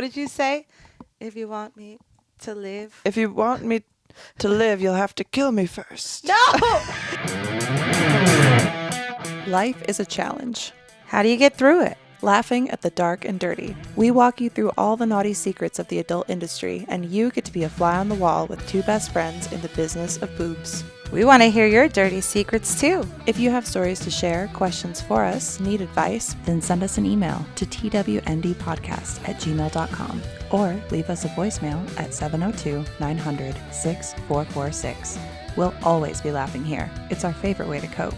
What did you say? If you want me to live. If you want me to live, you'll have to kill me first. No! Life is a challenge. How do you get through it? Laughing at the dark and dirty. We walk you through all the naughty secrets of the adult industry, and you get to be a fly on the wall with two best friends in the business of boobs. We want to hear your dirty secrets too. If you have stories to share, questions for us, need advice, then send us an email to twndpodcast@gmail.com or leave us a voicemail at 702-900-6446. We'll always be laughing here. It's our favorite way to cope.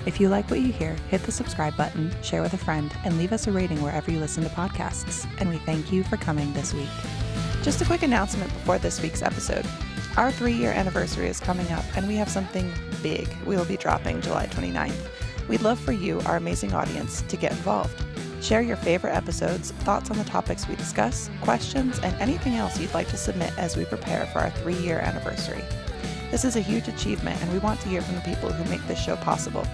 If you like what you hear, hit the subscribe button, share with a friend, and leave us a rating wherever you listen to podcasts. And we thank you for coming this week. Just a quick announcement before this week's episode. Our 3-year anniversary is coming up, and we have something big we will be dropping July 29th. We'd love for you, our amazing audience, to get involved. Share your favorite episodes, thoughts on the topics we discuss, questions, and anything else you'd like to submit as we prepare for our 3-year anniversary. This is a huge achievement, and we want to hear from the people who make this show possible.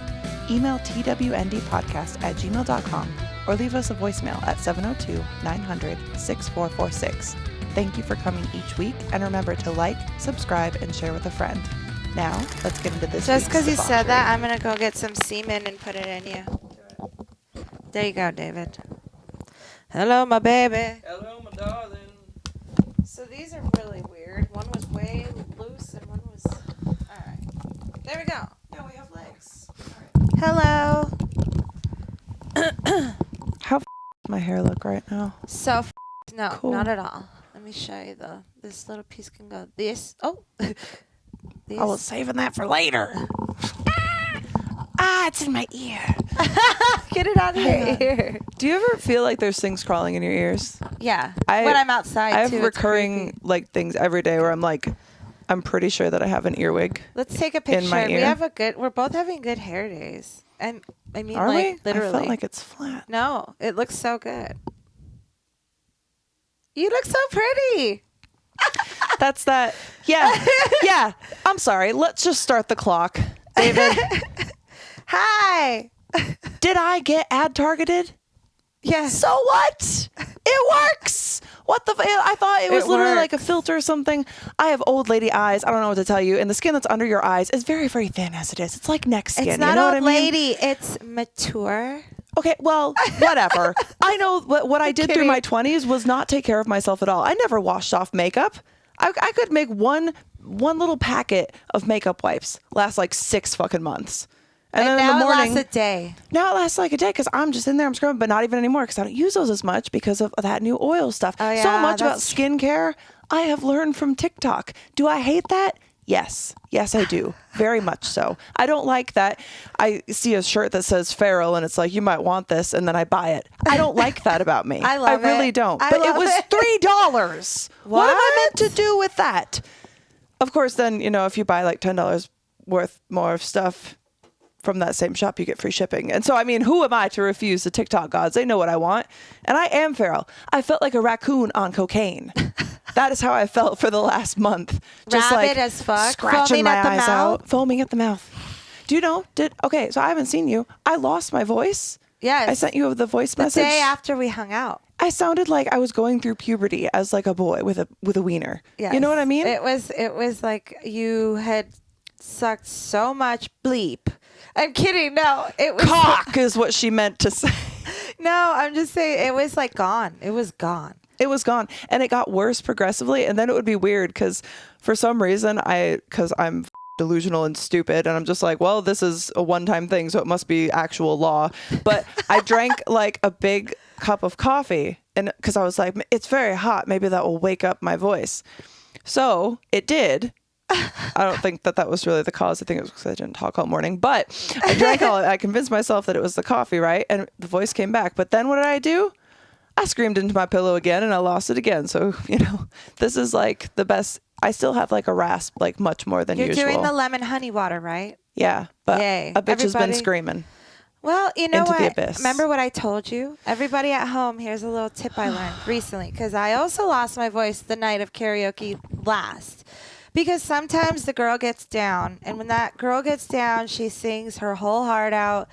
Email twndpodcast@gmail.com or leave us a voicemail at 702-900-6446. Thank you for coming each week, and remember to like, subscribe, and share with a friend. Now, let's get into this. Just because you said that, I'm going to go get some semen and put it in you. There you go, David. Hello, my baby. Hello, my darling. So these are really weird. One was way loose and one was... All right. There we go. Now we have legs. Hello. How my hair look right now? So no, Cool. not at all. Let me show you this little piece can go this. Oh. This. I was saving that for later. It's in my ear. Get it out of your ear. Do you ever feel like there's things crawling in your ears? Yeah. When I'm outside, I have too, recurring like things every day where I'm like, I'm pretty sure that I have an earwig. Let's take a picture. In my ear. We're both having good hair days. And I mean, Are like, we? literally. I felt like it's flat. No, it looks so good. You look so pretty. That's that. Yeah. Yeah. I'm sorry. Let's just start the clock. David. Hi. Did I get ad targeted? Yes. So what? It works. What the? I thought it was literally like a filter or something. I have old lady eyes. I don't know what to tell you. And the skin that's under your eyes is very, very thin as it is. It's like neck skin. It's not you know old what I mean? lady. It's mature. Okay, well, whatever. I know what I did through my 20s was not take care of myself at all. I never washed off makeup. I could make one little packet of makeup wipes last like 6 fucking months. And then now in the morning, it lasts a day. Now it lasts like a day because I'm just in there, I'm scrubbing, but not even anymore because I don't use those as much because of that new oil stuff. Oh, yeah, so much about skincare I have learned from TikTok. Do I hate that? Yes. Yes, I do. Very much so. I don't like that I see a shirt that says Feral and it's like, you might want this, and then I buy it. I don't like that about me. I love it. I really don't. I But it love was it. $3. What am I meant to do with that? Of course, then, if you buy like $10 worth more of stuff from that same shop, you get free shipping. And so, I mean, who am I to refuse the TikTok gods? They know what I want. And I am feral. I felt like a raccoon on cocaine. That is how I felt for the last month. Just Rabid like as fuck. scratching Foaming my at the eyes mouth. out. Foaming at the mouth. Do you know? Okay, so I haven't seen you. I lost my voice. Yes. I sent you the voice message. The day after we hung out. I sounded like I was going through puberty as like a boy with a wiener. Yes. You know what I mean? It was like you had sucked so much bleep. I'm kidding. No, it was Cock is what she meant to say. No, I'm just saying it was like gone. It was gone. It was gone, and it got worse progressively, and then it would be weird because for some reason because I'm delusional and stupid, and I'm just like, well, this is a one-time thing, so it must be actual law. But I drank like a big cup of coffee, and because I was like, it's very hot, maybe that will wake up my voice. So it did. I don't think that was really the cause. I think it was because I didn't talk all morning, but I drank all I convinced myself that it was the coffee, right? And the voice came back. But then what did I do? I screamed into my pillow again and I lost it again. So, this is like the best. I still have like a rasp, like much more than usual. You're doing the lemon honey water, right? Yeah. But Yay. a bitch has been screaming. Well, you know into what? the abyss. Remember what I told you? Everybody at home, here's a little tip I learned recently because I also lost my voice the night of karaoke last. Because sometimes the girl gets down, and when that girl gets down, she sings her whole heart out.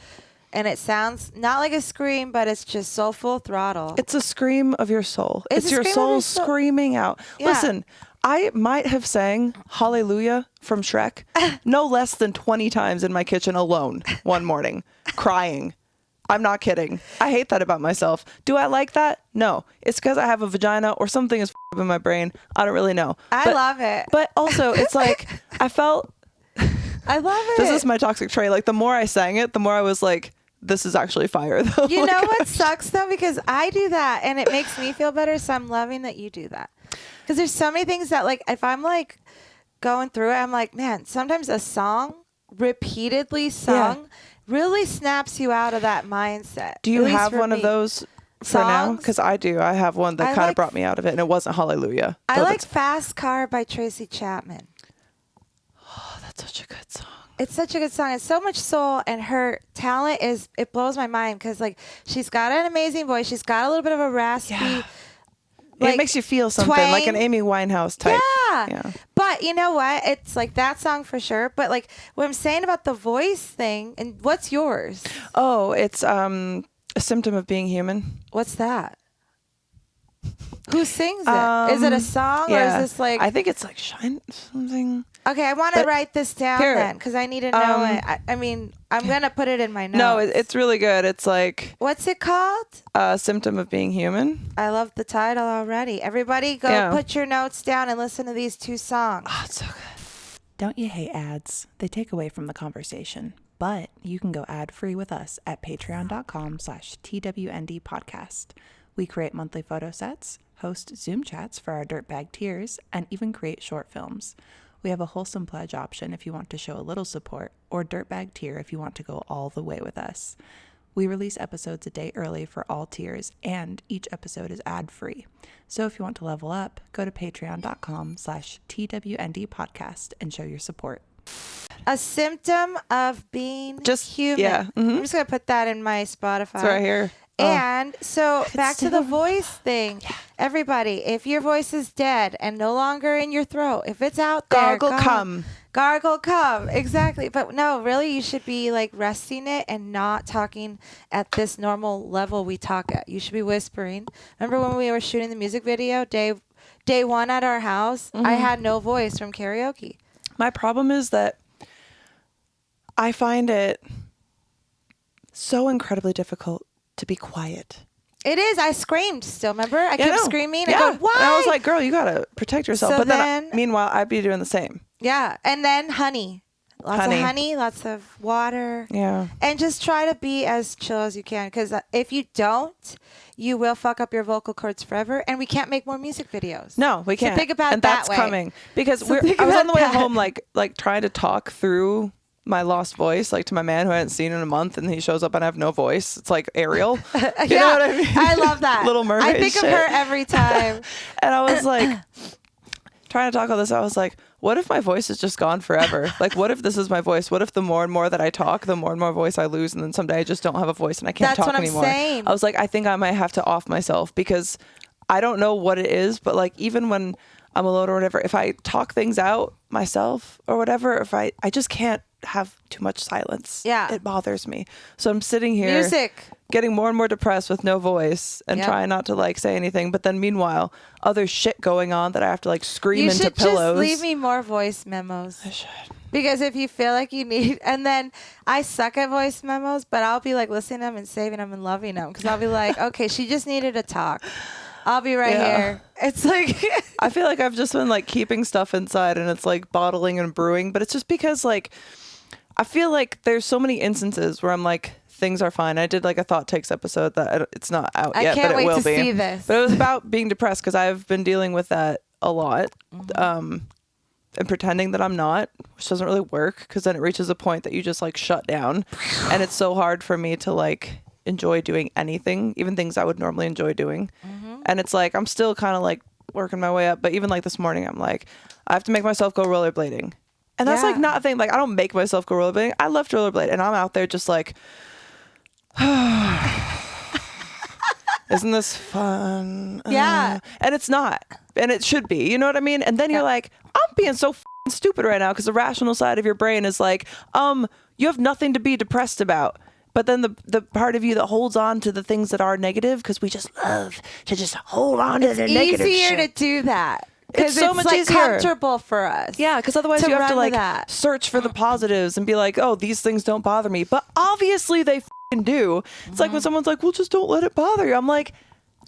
and it sounds not like a scream, but it's just so full throttle. It's a scream of your soul. It's It's a your scream of soul your soul. screaming out. Yeah. Listen, I might have sang Hallelujah from Shrek no less than 20 times in my kitchen alone one morning, crying. I'm not kidding. I hate that about myself. Do I like that? No. It's because I have a vagina or something is up in my brain. I don't really know. I love it. But also, it's like, I felt... I love it. This is my toxic trait. Like, the more I sang it, the more I was like, this is actually fire, though. You Like, know what sucks, though? Because I do that, and it makes me feel better, so I'm loving that you do that. Because there's so many things that, like, if I'm, like, going through it, I'm like, man, sometimes a song, repeatedly sung, really snaps you out of that mindset. Do you At least have for one of me. those for now? Songs? Because I do. I have one that I kind of like- brought me out of it, and it wasn't Hallelujah. I though like that's- Fast Car by Tracy Chapman. Oh, that's such a good song. It's such a good song. It's so much soul, and her talent it blows my mind because, like, she's got an amazing voice. She's got a little bit of a raspy. Yeah. Like, it makes you feel something, like an twang. Amy Winehouse type. Yeah. But you know what? It's like that song for sure. But like what I'm saying about the voice thing, and what's yours? Oh, it's a symptom of being human. What's that? Who sings it? Is it a song or is this like? I think it's like Shine something. Okay, I want to But write this down here, then because I need to know it. I mean, I'm gonna put it in my notes. No, it's really good. It's like What's it called? a symptom of being human. I love the title already. Everybody go put your notes down and listen to these two songs. Oh, it's so good. Don't you hate ads? They take away from the conversation. But you can go ad-free with us at patreon.com/TWND podcast. We create monthly photo sets, host Zoom chats for our dirtbag tiers, and even create short films. We have a wholesome pledge option if you want to show a little support, or dirtbag tier if you want to go all the way with us. We release episodes a day early for all tiers, and each episode is ad-free. So if you want to level up, go to patreon.com/TWND podcast and show your support. A symptom of being Just human. yeah. I'm just gonna put that in my Spotify. It's right here. And so back to the so- voice thing. Everybody, if your voice is dead and no longer in your throat, if it's out there, Gargle come. Gargle come. Exactly. But no, really, you should be like resting it and not talking at this normal level we talk at. You should be whispering. Remember when we were shooting the music video, day one at our house? I had no voice from karaoke. My problem is that I find it so incredibly difficult to be quiet. It is. I screamed still. Remember? I Yeah, kept no. screaming. Yeah. I go, why? And I was like, girl, you got to protect yourself. So but then- meanwhile, I'd be doing the same. Yeah. And then honey. Lots of honey, lots of water. Yeah. And just try to be as chill as you can. Because if you don't, you will fuck up your vocal cords forever. And we can't make more music videos. No, we So can't. think about and it that that's way. coming because So I think was on about the way that. home, like trying to talk through my lost voice, like to my man who I hadn't seen in a month, and he shows up and I have no voice. It's like Ariel. You know what I mean? I love that. Little Mermaid I think shit. of her every time. And I was like, trying to talk all this. I was like, what if my voice is just gone forever? Like, what if this is my voice? What if the more and more that I talk, the more and more voice I lose, and then someday I just don't have a voice and I can't That's talk what I'm anymore? saying. I was like, I think I might have to off myself because I don't know what it is, but like even when I'm alone or whatever, if I talk things out myself or whatever, if I just can't have too much silence. Yeah. It bothers me. So I'm sitting here Music. getting more and more depressed with no voice and Yep. trying not to like say anything. But then meanwhile, other shit going on that I have to like scream You into should pillows. just leave me more voice memos. I should. Because if you feel like you need, and then I suck at voice memos, but I'll be like listening to them and saving them and loving them. Because I'll be like, okay, she just needed to talk. I'll be right Yeah. here. It's like, I feel like I've just been like keeping stuff inside and it's like bottling and brewing, but it's just because like I feel like there's so many instances where I'm like things are fine. I did like a thought takes episode that it's not out I yet, can't but wait it will to be. see this. But it was about being depressed because I've been dealing with that a lot, and pretending that I'm not, which doesn't really work because then it reaches a point that you just like shut down, and it's so hard for me to like enjoy doing anything, even things I would normally enjoy doing. And it's like I'm still kind of like working my way up, but even like this morning I'm like I have to make myself go rollerblading, and that's like Yeah. not a thing. Like I don't make myself go rollerblading. I love to rollerblade, and I'm out there just like isn't this fun? Yeah. And it's not, and it should be, you know what I mean? And then you're like, I'm being so f***ing stupid right now because the rational side of your brain is like, you have nothing to be depressed about. But then the part of you that holds on to the things that are negative, because we just love to just hold on to the negative easier shit. to do that. It's so much like easier. Comfortable for us. Yeah, because otherwise you have to run like that. search for the positives and be like, oh, these things don't bother me. But obviously they f***ing do. It's like when someone's like, well, just don't let it bother you. I'm like,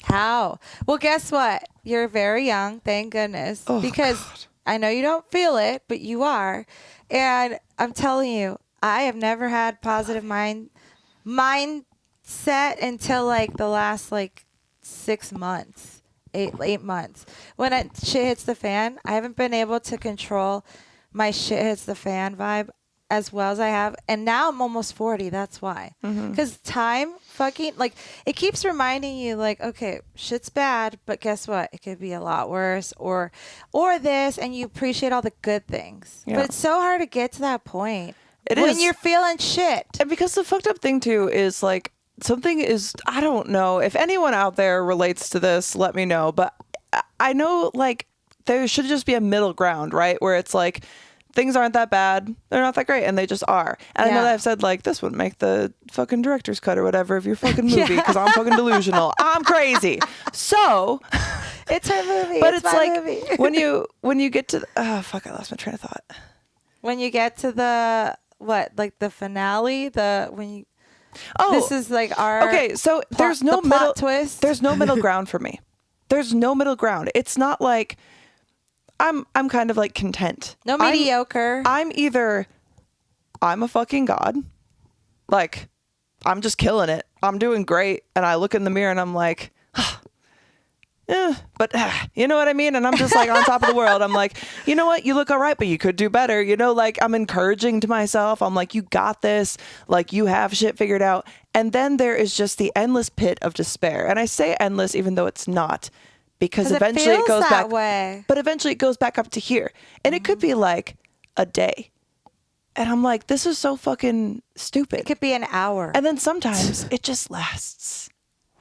how? Well, guess what? You're very young, thank goodness. Oh, because God. I know you don't feel it, but you are. And I'm telling you, I have never had positive mindset until like the last like 6 months, eight months. When shit hits the fan, I haven't been able to control my shit hits the fan vibe as well as I have. And now I'm almost 40. That's why. Because time fucking, like, it keeps reminding you, like, okay, shit's bad, but guess what? It could be a lot worse or this, and you appreciate all the good things. Yeah. But it's so hard to get to that point. It when is. you're feeling shit. And because the fucked up thing too is like something is, I don't know if anyone out there relates to this, let me know. But I know like there should just be a middle ground, right? Where it's like things aren't that bad, they're not that great, and they just are. And I know that I've said like this wouldn't make the fucking director's cut or whatever of your fucking movie because I'm fucking delusional. I'm crazy. So It's her movie. but it's it's my like movie. when you get to oh fuck, I lost my train of thought. When you get to the like the finale, Oh, this is like our okay. So there's no the plot middle twist. There's no middle ground for me. There's no middle ground. It's not like I'm kind of like content. No mediocre. I'm either I'm a fucking god, like I'm just killing it. I'm doing great, and I look in the mirror and I'm like, you know what I mean? And I'm just like on top of the world. I'm like, you know what? You look all right, but you could do better. You know, like I'm encouraging to myself. I'm like, you got this. Like you have shit figured out. And then there is just the endless pit of despair. And I say endless, even though it's not, because eventually it goes back. Way. But eventually it goes back up to here. And it could be like a day. And I'm like, this is so fucking stupid. It could be an hour. And then sometimes it just lasts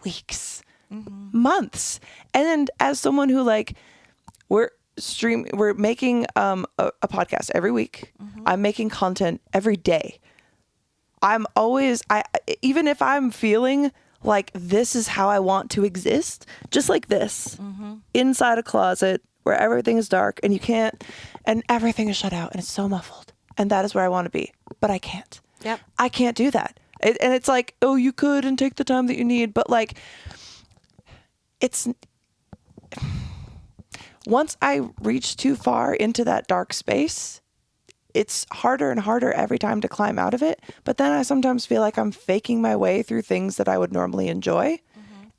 weeks, months. And then as someone who like, we're making a podcast every week. I'm making content every day. I'm always, even if I'm feeling like this is how I want to exist, just like this, inside a closet where everything is dark and you can't, and everything is shut out and it's so muffled. And that is where I want to be, but I can't. Yep. I can't do that. And it's like, oh, you could and take the time that you need. But like, it's, once I reach too far into that dark space, it's harder and harder every time to climb out of it. But then I sometimes feel like I'm faking my way through things that I would normally enjoy.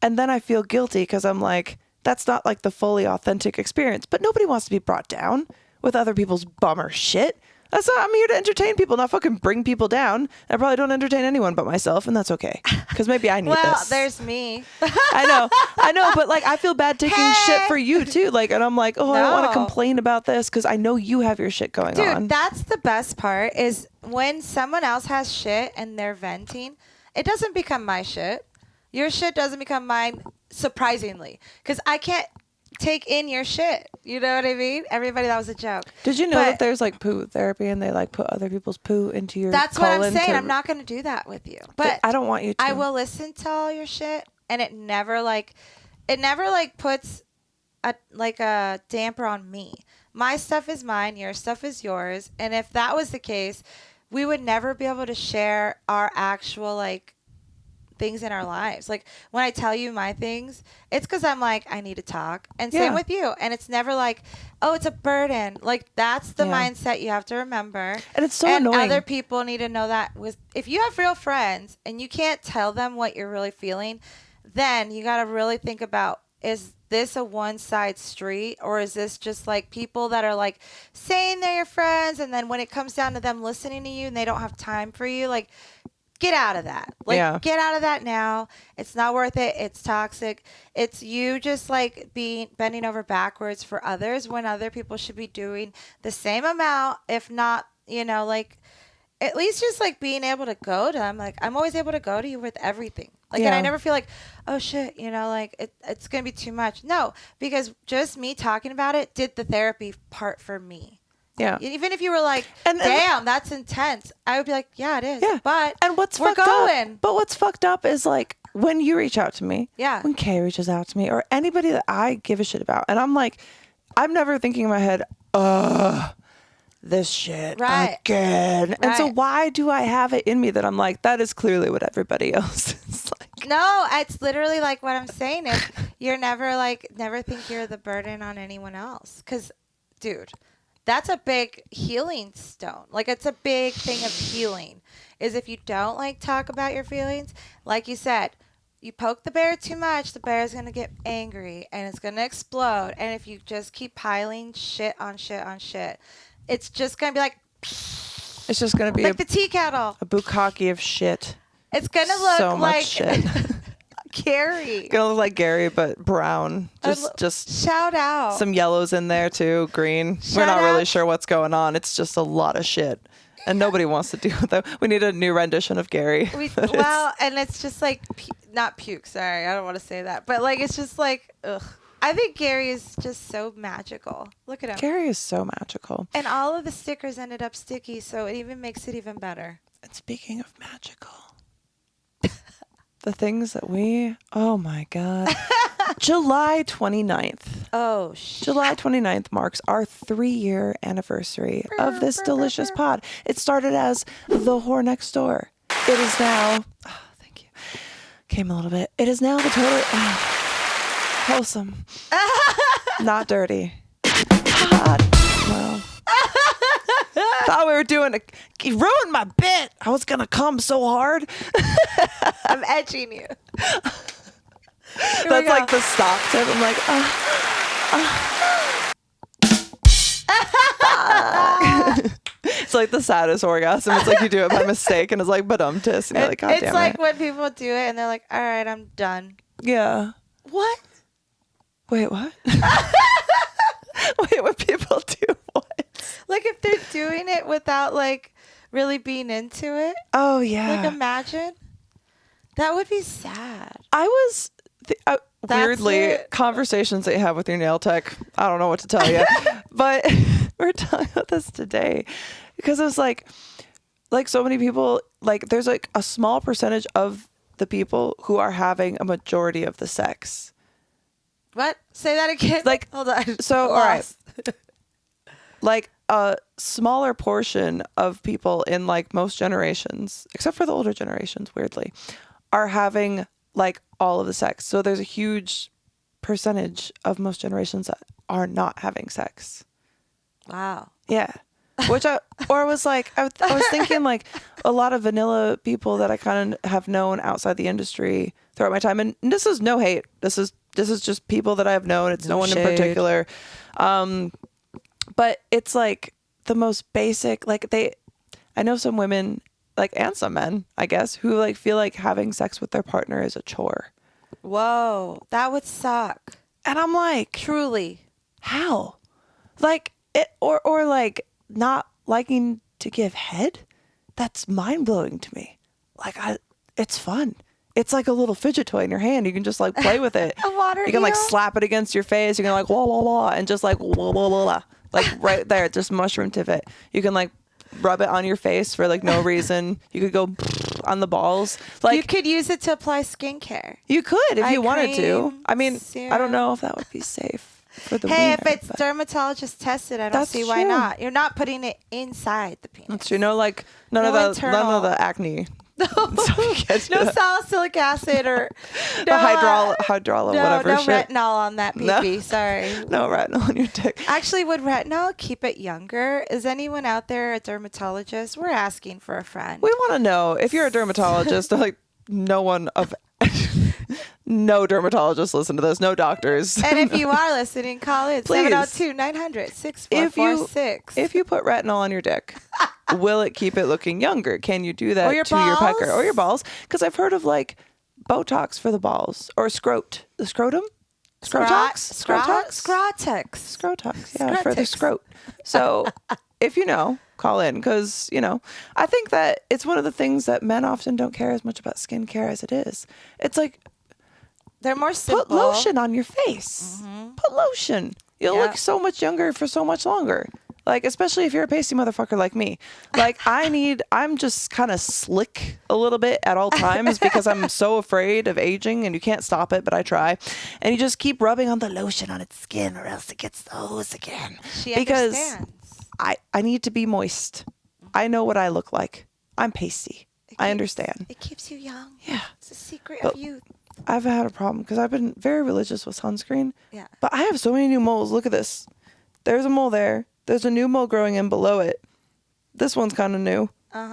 And then I feel guilty because I'm like, that's not like the fully authentic experience. But nobody wants to be brought down with other people's bummer shit. That's not, I'm here to entertain people, not fucking bring people down. I probably don't entertain anyone but myself, and that's okay. Because maybe I need this. Well, there's me. I know, but like I feel bad taking shit for you too. Like, and I'm like, oh, I don't want to No. complain about this because I know you have your shit going on. Dude, that's the best part is when someone else has shit and they're venting, it doesn't become my shit. Your shit doesn't become mine, surprisingly. Because I can't take in your shit. You know what I mean? Everybody, that was a joke. Did you know But that there's like poo therapy and they like put other people's poo into your that's what I'm colon saying. to- I'm not going to do that with you. But I don't want you to. I will listen to all your shit, and it never puts a damper on me. My stuff is mine, your stuff is yours, and if that was the case, we would never be able to share our actual like things in our lives. Like when I tell you my things, it's because I'm like, I need to talk, and Yeah. same with you. And it's never like, oh, it's a burden. Like that's the Yeah. mindset you have to remember. And it's so and annoying. Other people need to know that if you have real friends and you can't tell them what you're really feeling, then you got to really think about, is this a one-side street, or is this just like people that are like saying they're your friends, and then when it comes down to them listening to you and they don't have time for you, like get out of that. Like Yeah. get out of that now. It's not worth it. It's toxic. It's you just like bending over backwards for others when other people should be doing the same amount, if not, like at least just like being able to go to them. Like I'm always able to go to you with everything. Like, and I Yeah. never feel like, oh shit, like it's going to be too much. No, because just me talking about it did the therapy part for me. Yeah. Even if you were like, And damn, that's intense, I would be like, yeah, it is. Yeah. But and what's we're fucked going. up? But what's fucked up is like when you reach out to me, Yeah. when Kay reaches out to me, or anybody that I give a shit about, and I'm like, I'm never thinking in my head, this shit Right. again. And so Right. why do I have it in me that I'm like, that is clearly what everybody else is like? No, it's literally like what I'm saying is you're never think you're the burden on anyone else. Because, dude, that's a big healing stone. Like, it's a big thing of healing is if you don't like talk about your feelings, like you said, you poke the bear too much, the bear is going to get angry and it's going to explode. And if you just keep piling shit on shit on shit, it's just going to be like, It's just going to be like the tea kettle. a bukkake of shit. It's going to look so like much shit. Carrie. Gonna look like Gary, but brown. Just Shout out. some yellows in there too, green. We're Shout not really out. sure what's going on. It's just a lot of shit. And nobody wants to deal with that. We need a new rendition of Gary. And it's just like, not puke, sorry. I don't want to say that. But like, it's just like, ugh. I think Gary is just so magical. Look at him. Gary is so magical. And all of the stickers ended up sticky, so it even makes it even better. And speaking of magical, the things that oh my God. July 29th. Oh, shit. July 29th marks our 3-year anniversary of this delicious pod. It started as the whore next door. It is now, thank you. Came a little bit. It is now the totally wholesome, not dirty. Well, thought we were doing you ruined my bit. I was gonna come so hard. I'm edging you. That's like the stock tip. I'm like, it's like the saddest orgasm. It's like you do it by mistake and it's like, but tis. And you're like, God damn it. It's like when people do it and they're like, all right, I'm done. Yeah. What? Wait, what? Wait, what people do what? Like if they're doing it without like really being into it. Oh, yeah. Like imagine. That would be sad. I was weirdly it. conversations that you have with your nail tech. I don't know what to tell you, but we're talking about this today because it was like so many people, like there's like a small percentage of the people who are having a majority of the sex. What? Say that again. Like, hold on. So, all right. Like a smaller portion of people in like most generations, except for the older generations, weirdly, are having like all of the sex. So there's a huge percentage of most generations that are not having sex. Wow. Yeah. Which I was thinking like a lot of vanilla people that I kind of have known outside the industry throughout my time. And this is no hate. This is just people that I have known. It's no one in particular. But it's like the most basic, like I know some women like, and some men, I guess, who like feel like having sex with their partner is a chore. Whoa. That would suck. And I'm like, Truly. how? Like it, or like not liking to give head? That's mind blowing to me. Like it's fun. It's like a little fidget toy in your hand. You can just like play with it. A water You can like eel? slap it against your face. You can like wah wah wah and just like wah wah wah wah. Like right there, just mushroom tip it. You can like rub it on your face for like no reason. You could go on the balls. Like you could use it to apply skincare. you could if eye you wanted to. cream, I mean, I serum. don't know if that would be safe for the Hey, wiener, if it's but dermatologist tested, I don't That's see why true. not. You're not putting it inside the penis. that's, you know, like none No of internal. the acne. No salicylic acid or The hydrola, whatever no shit. retinol on that No. PP. Sorry. No retinol on your dick. Actually, would retinol keep it younger? Is anyone out there a dermatologist? We're asking for a friend. We want to know if you're a dermatologist. Like no dermatologists listen to this. No doctors. And if you are listening, call in Please. 702-900-6446. If you put retinol on your dick, will it keep it looking younger? Can you do that Or your to your pecker balls? or your balls? Because I've heard of like Botox for the balls or the scrotum. Scrotox? Scrotex. Yeah, for the scrot. So if you know, call in because, you know, I think that it's one of the things that men often don't care as much about skincare as it is. It's like, They're more simple. put lotion on your face. Put lotion. You'll Yeah. look so much younger for so much longer. Like, especially if you're a pasty motherfucker like me. Like, I'm just kind of slick a little bit at all times because I'm so afraid of aging and you can't stop it, but I try. And you just keep rubbing on the lotion on its skin or else it gets the hose again. She because understands. I need to be moist. I know what I look like. I'm pasty. I understand. It keeps you young. Yeah. It's a secret But of youth. I've had a problem because I've been very religious with sunscreen. Yeah. But I have so many new moles. Look at this. There's a mole there. There's a new mole growing in below it. This one's kind of new.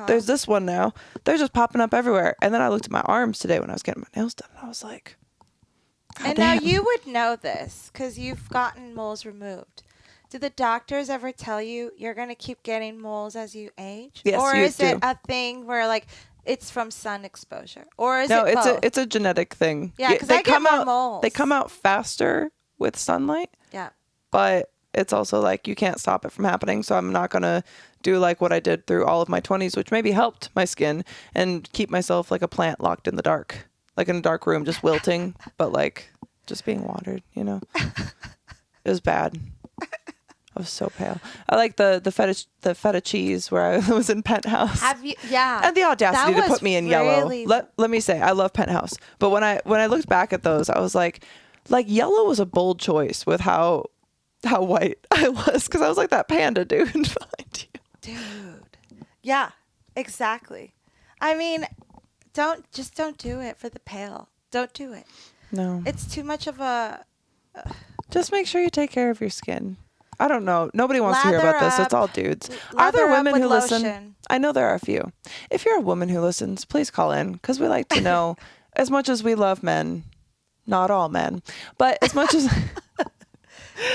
There's this one now. They're just popping up everywhere. And then I looked at my arms today when I was getting my nails done. And I was like, God And damn. now you would know this because you've gotten moles removed. Do the doctors ever tell you you're going to keep getting moles as you age? Yes, or you is it do. a thing where like it's from sun exposure? Or is No, it both? it's a genetic thing. Yeah, 'cause I get more moles. They come out faster with sunlight, Yeah. but it's also like you can't stop it from happening. So I'm not going to do like what I did through all of my 20s, which maybe helped my skin, and keep myself like a plant locked in the dark, like in a dark room, just wilting, but like just being watered, you know? It was bad. I was so pale. I like the feta cheese where I was in Penthouse. Have you? Yeah. And the audacity That to was put me in yellow. really- Let me say, I love Penthouse. But when I looked back at those, I was like yellow was a bold choice with how white I was, because I was like that panda dude behind you. Dude. Yeah, exactly. I mean, don't do it for the pale. Don't do it. No. It's too much of a Just make sure you take care of your skin. I don't know. Nobody wants to hear Lather about this. It's up. all dudes. Are there Lather up women with who listen? lotion. I know there are a few. If you're a woman who listens, please call in, because we like to know, as much as we love men, not all men, but as much as...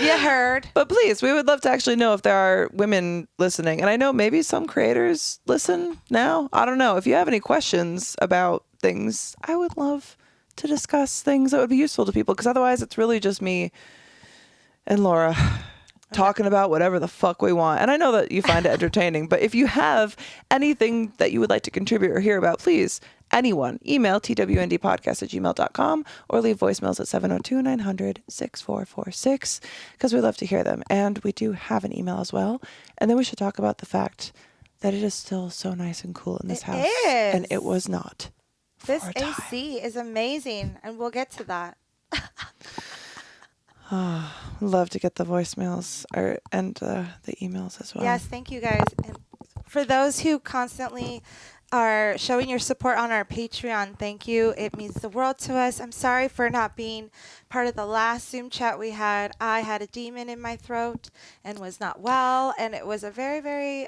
You heard. But please, we would love to actually know if there are women listening. And I know maybe some creators listen now. I don't know. If you have any questions about things, I would love to discuss things that would be useful to people, because otherwise it's really just me and Laura talking about whatever the fuck we want. And I know that you find it entertaining, but if you have anything that you would like to contribute or hear about, please, anyone, email twndpodcast@gmail.com or leave voicemails at 702-900-6446, because we love to hear them. And we do have an email as well. And then we should talk about the fact that it is still so nice and cool in this house. is. And it was not. This for a time. AC is amazing, and we'll get to that. Love to get the voicemails and the emails as well. Yes, thank you guys. And for those who constantly are showing your support on our Patreon, thank you. It means the world to us. I'm sorry for not being part of the last Zoom chat we had. I had a demon in my throat and was not well, and it was a very, very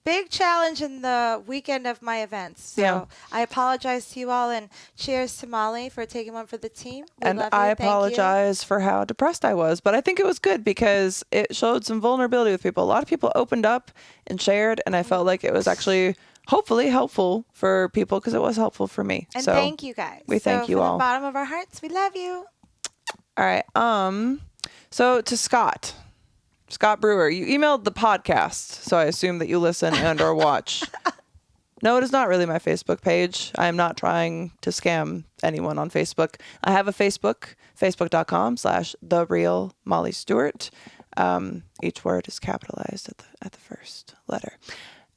big challenge in the weekend of my events. So Yeah. I apologize to you all, and cheers to Molly for taking one for the team. We And love you. I Thank you. apologize for how depressed I was, but I think it was good because it showed some vulnerability with people. A lot of people opened up and shared, and I felt like it was actually hopefully helpful for people, because it was helpful for me. And so thank you guys. we thank you from all. the bottom of our hearts, we love you. All right. So to Scott Brewer, you emailed the podcast, so I assume that you listen and or watch. No, it is not really my Facebook page. I am not trying to scam anyone on Facebook. I have a Facebook, facebook.com/therealmollystewart. Each word is capitalized at the first letter.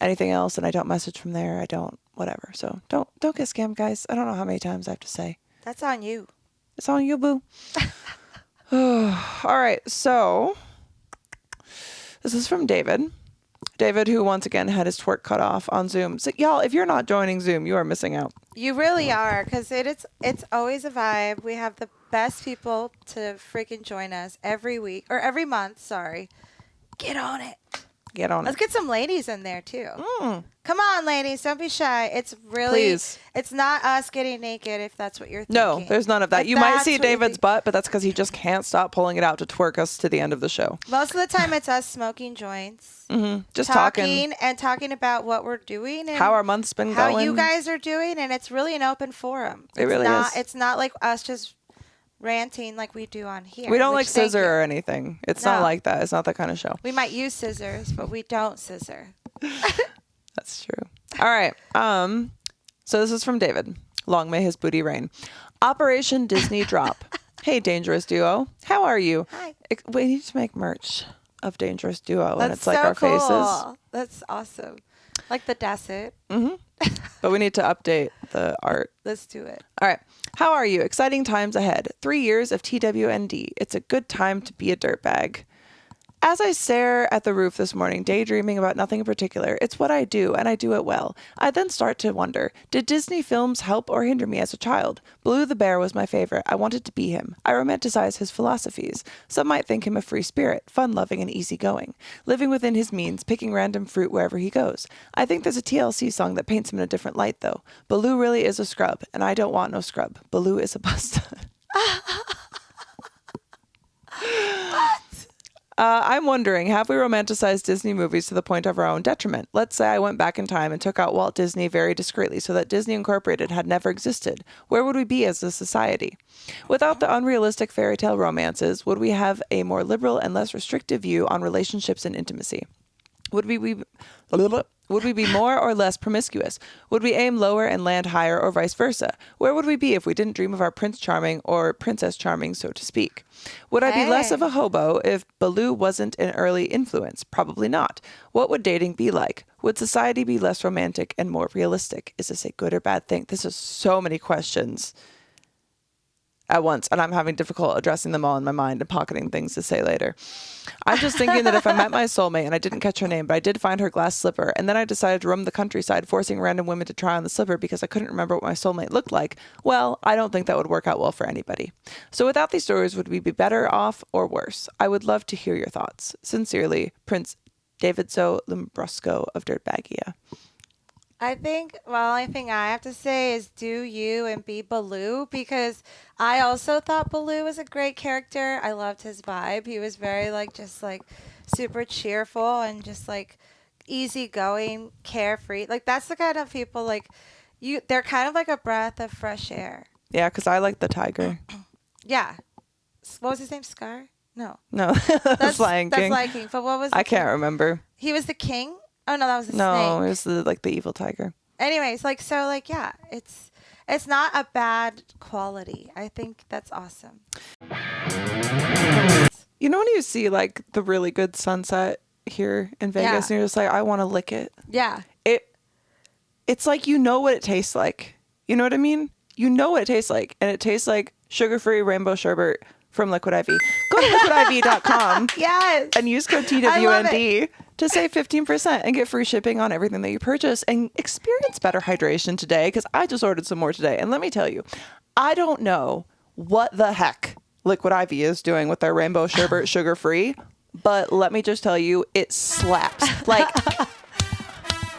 Anything else, and I don't message from there. I don't, whatever. So don't get scammed, guys. I don't know how many times I have to say. That's on you. It's on you, boo. All right. So this is from David. David, who once again had his twerk cut off on Zoom. So, y'all, if you're not joining Zoom, you are missing out. You really are, because it's always a vibe. We have the best people to freaking join us every week, or every month, sorry. Get on it. Get on Let's it. get some ladies in there, too. Come on, ladies. Don't be shy. It's really, Please. It's not us getting naked, if that's what you're thinking. No, there's none of that. If You might that's see what you're David's butt, but that's because he just can't stop pulling it out to twerk us to the end of the show. Most of the time, it's us smoking joints, Just talking talking about what we're doing and how our month's been how going. you guys are doing, and it's really an open forum. It really is. It's not like us just ranting like we do on here. We don't which like thank scissor you. or anything. It's not No. like that. It's not that kind of show. We might use scissors, but we don't scissor. That's true. All right. So this is from David. Long may his booty reign. Operation Disney Drop. Hey, dangerous duo. How are you? Hi. We need to make merch. of Dangerous Duo, and That's it's like so our cool. faces. That's awesome. Like the Dasset. But we need to update the art. Let's do it. All right. How are you? Exciting times ahead. 3 years of TWND. It's a good time to be a dirtbag. As I stare at the roof this morning, daydreaming about nothing in particular, it's what I do, and I do it well. I then start to wonder, did Disney films help or hinder me as a child? Blue the Bear was my favorite. I wanted to be him. I romanticize his philosophies. Some might think him a free spirit, fun-loving and easygoing, living within his means, picking random fruit wherever he goes. I think there's a TLC song that paints him in a different light, though. Baloo really is a scrub, and I don't want no scrub. Baloo is a bust. I'm wondering, have we romanticized Disney movies to the point of our own detriment? Let's say I went back in time and took out Walt Disney very discreetly so that Disney Incorporated had never existed. Where would we be as a society? Without the unrealistic fairy tale romances, would we have a more liberal and less restrictive view on relationships and intimacy? Would we be more or less promiscuous? Would we aim lower and land higher, or vice versa? Where would we be if we didn't dream of our Prince Charming or Princess Charming, so to speak? Would I be less of a hobo if Baloo wasn't an early influence? Probably not. What would dating be like? Would society be less romantic and more realistic? Is this a good or bad thing? This is so many questions at once, and I'm having difficulty addressing them all in my mind and pocketing things to say later. I'm just thinking that if I met my soulmate and I didn't catch her name, but I did find her glass slipper, and then I decided to roam the countryside, forcing random women to try on the slipper because I couldn't remember what my soulmate looked like, well, I don't think that would work out well for anybody. So without these stories, would we be better off or worse? I would love to hear your thoughts. Sincerely, Prince Davidso Limbrusco of Dirtbagia. I think the only thing I have to say is do you and be Baloo, because I also thought Baloo was a great character. I loved his vibe. He was very just super cheerful and just easygoing, carefree. Like that's the kind of people they're kind of like a breath of fresh air. Yeah, because I like the tiger. Yeah. What was his name? Scar? No. No, that's Lion King. That's Lion King. But what was I can't remember. He was the king? Oh no, that was the snake. No, it was the evil tiger. Anyways, yeah, it's not a bad quality. I think that's awesome. You know when you see the really good sunset here in Vegas and you're just like, I want to lick it. Yeah. It's like you know what it tastes like. You know what I mean? You know what it tastes like, and it tastes like sugar-free rainbow sherbet from Liquid IV. Go to liquidiv.com. Yes. And use code TWND to save 15% and get free shipping on everything that you purchase and experience better hydration today, because I just ordered some more today. And let me tell you, I don't know what the heck Liquid IV is doing with their rainbow sherbet sugar-free, but let me just tell you, it slaps.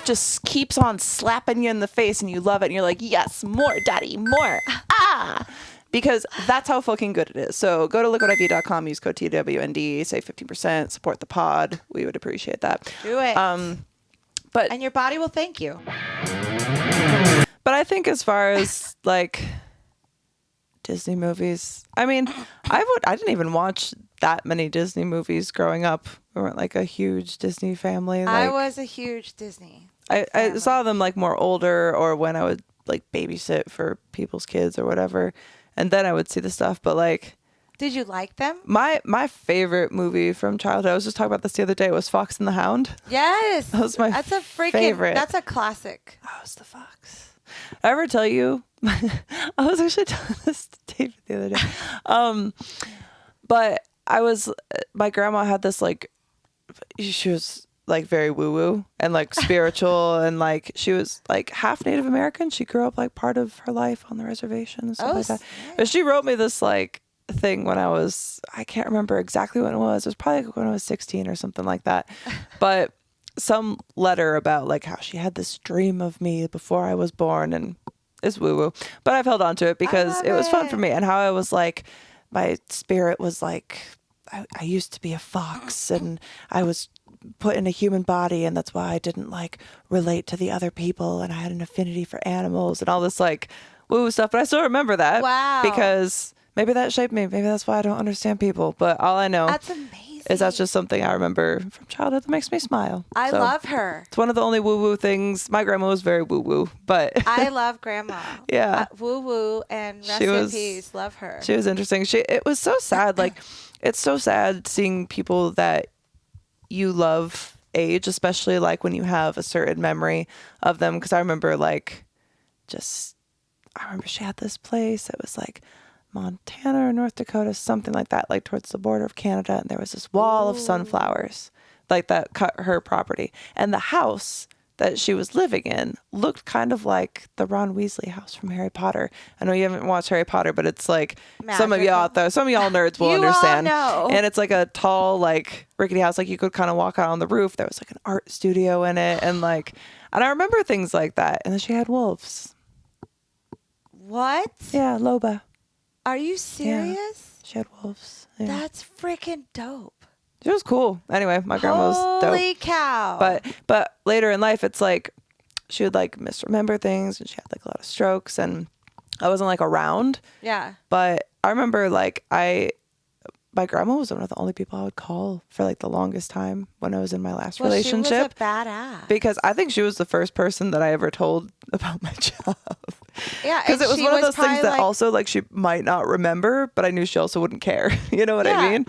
Just keeps on slapping you in the face and you love it. And you're like, yes, more, daddy, more. Ah! Because that's how fucking good it is. So go to liquidiv.com, use code TWND, save 15%, support the pod. We would appreciate that. Do it. And your body will thank you. But I think as far as Disney movies, I mean, I didn't even watch that many Disney movies growing up. We weren't a huge Disney family. I was a huge Disney. I saw them more older, or when I would babysit for people's kids or whatever. And then I would see the stuff, but did you like them? My favorite movie from childhood, I was just talking about this the other day, was Fox and the Hound. Yes. That was my favorite. That's a classic. I was the fox. I ever tell you, I was actually telling this to David the other day. But my grandma had this she was very woo-woo and spiritual, and she was half Native American. She grew up part of her life on the reservation and stuff like that. But she wrote me this thing when I can't remember exactly when it was. It was probably when I was 16 or something like that. But some letter about how she had this dream of me before I was born, and it's woo-woo. But I've held on to it because it was fun for me, and how I was my spirit was I used to be a fox and I was put in a human body, and that's why I didn't relate to the other people, and I had an affinity for animals and all this woo stuff. But I still remember that. Wow. Because maybe that shaped me. Maybe that's why I don't understand people. But all I know That's amazing. is that's just something I remember from childhood that makes me smile. I love her. It's one of the only woo-woo things. My grandma was very woo-woo, but I love grandma. Yeah. Woo-woo and rest in peace. Love her. She was interesting. It was so sad. It's so sad seeing people that you love age, especially like when you have a certain memory of them. Because I remember she had this place. It was like Montana or North Dakota, something like that, like towards the border of Canada. And there was this wall of sunflowers like that cut her property. And the house that she was living in looked kind of like the Ron Weasley house from Harry Potter. I know you haven't watched Harry Potter, but it's like some of y'all out there, some of y'all nerds will understand. All know. And it's like a tall, like rickety house. Like you could kind of walk out on the roof. There was like an art studio in it. And I remember things like that. And then she had wolves. What? Yeah, Loba. Are you serious? Yeah, she had wolves. Yeah. That's freaking dope. It was cool. Anyway, my grandma was dope. Holy cow. But later in life, it's like she would like misremember things, and she had like a lot of strokes, and I wasn't like around. Yeah. But I remember my grandma was one of the only people I would call for like the longest time when I was in my last relationship. She was a badass. Because I think she was the first person that I ever told about my job. Yeah. Because it was one of those things that like, also like she might not remember, but I knew she also wouldn't care. You know what I mean?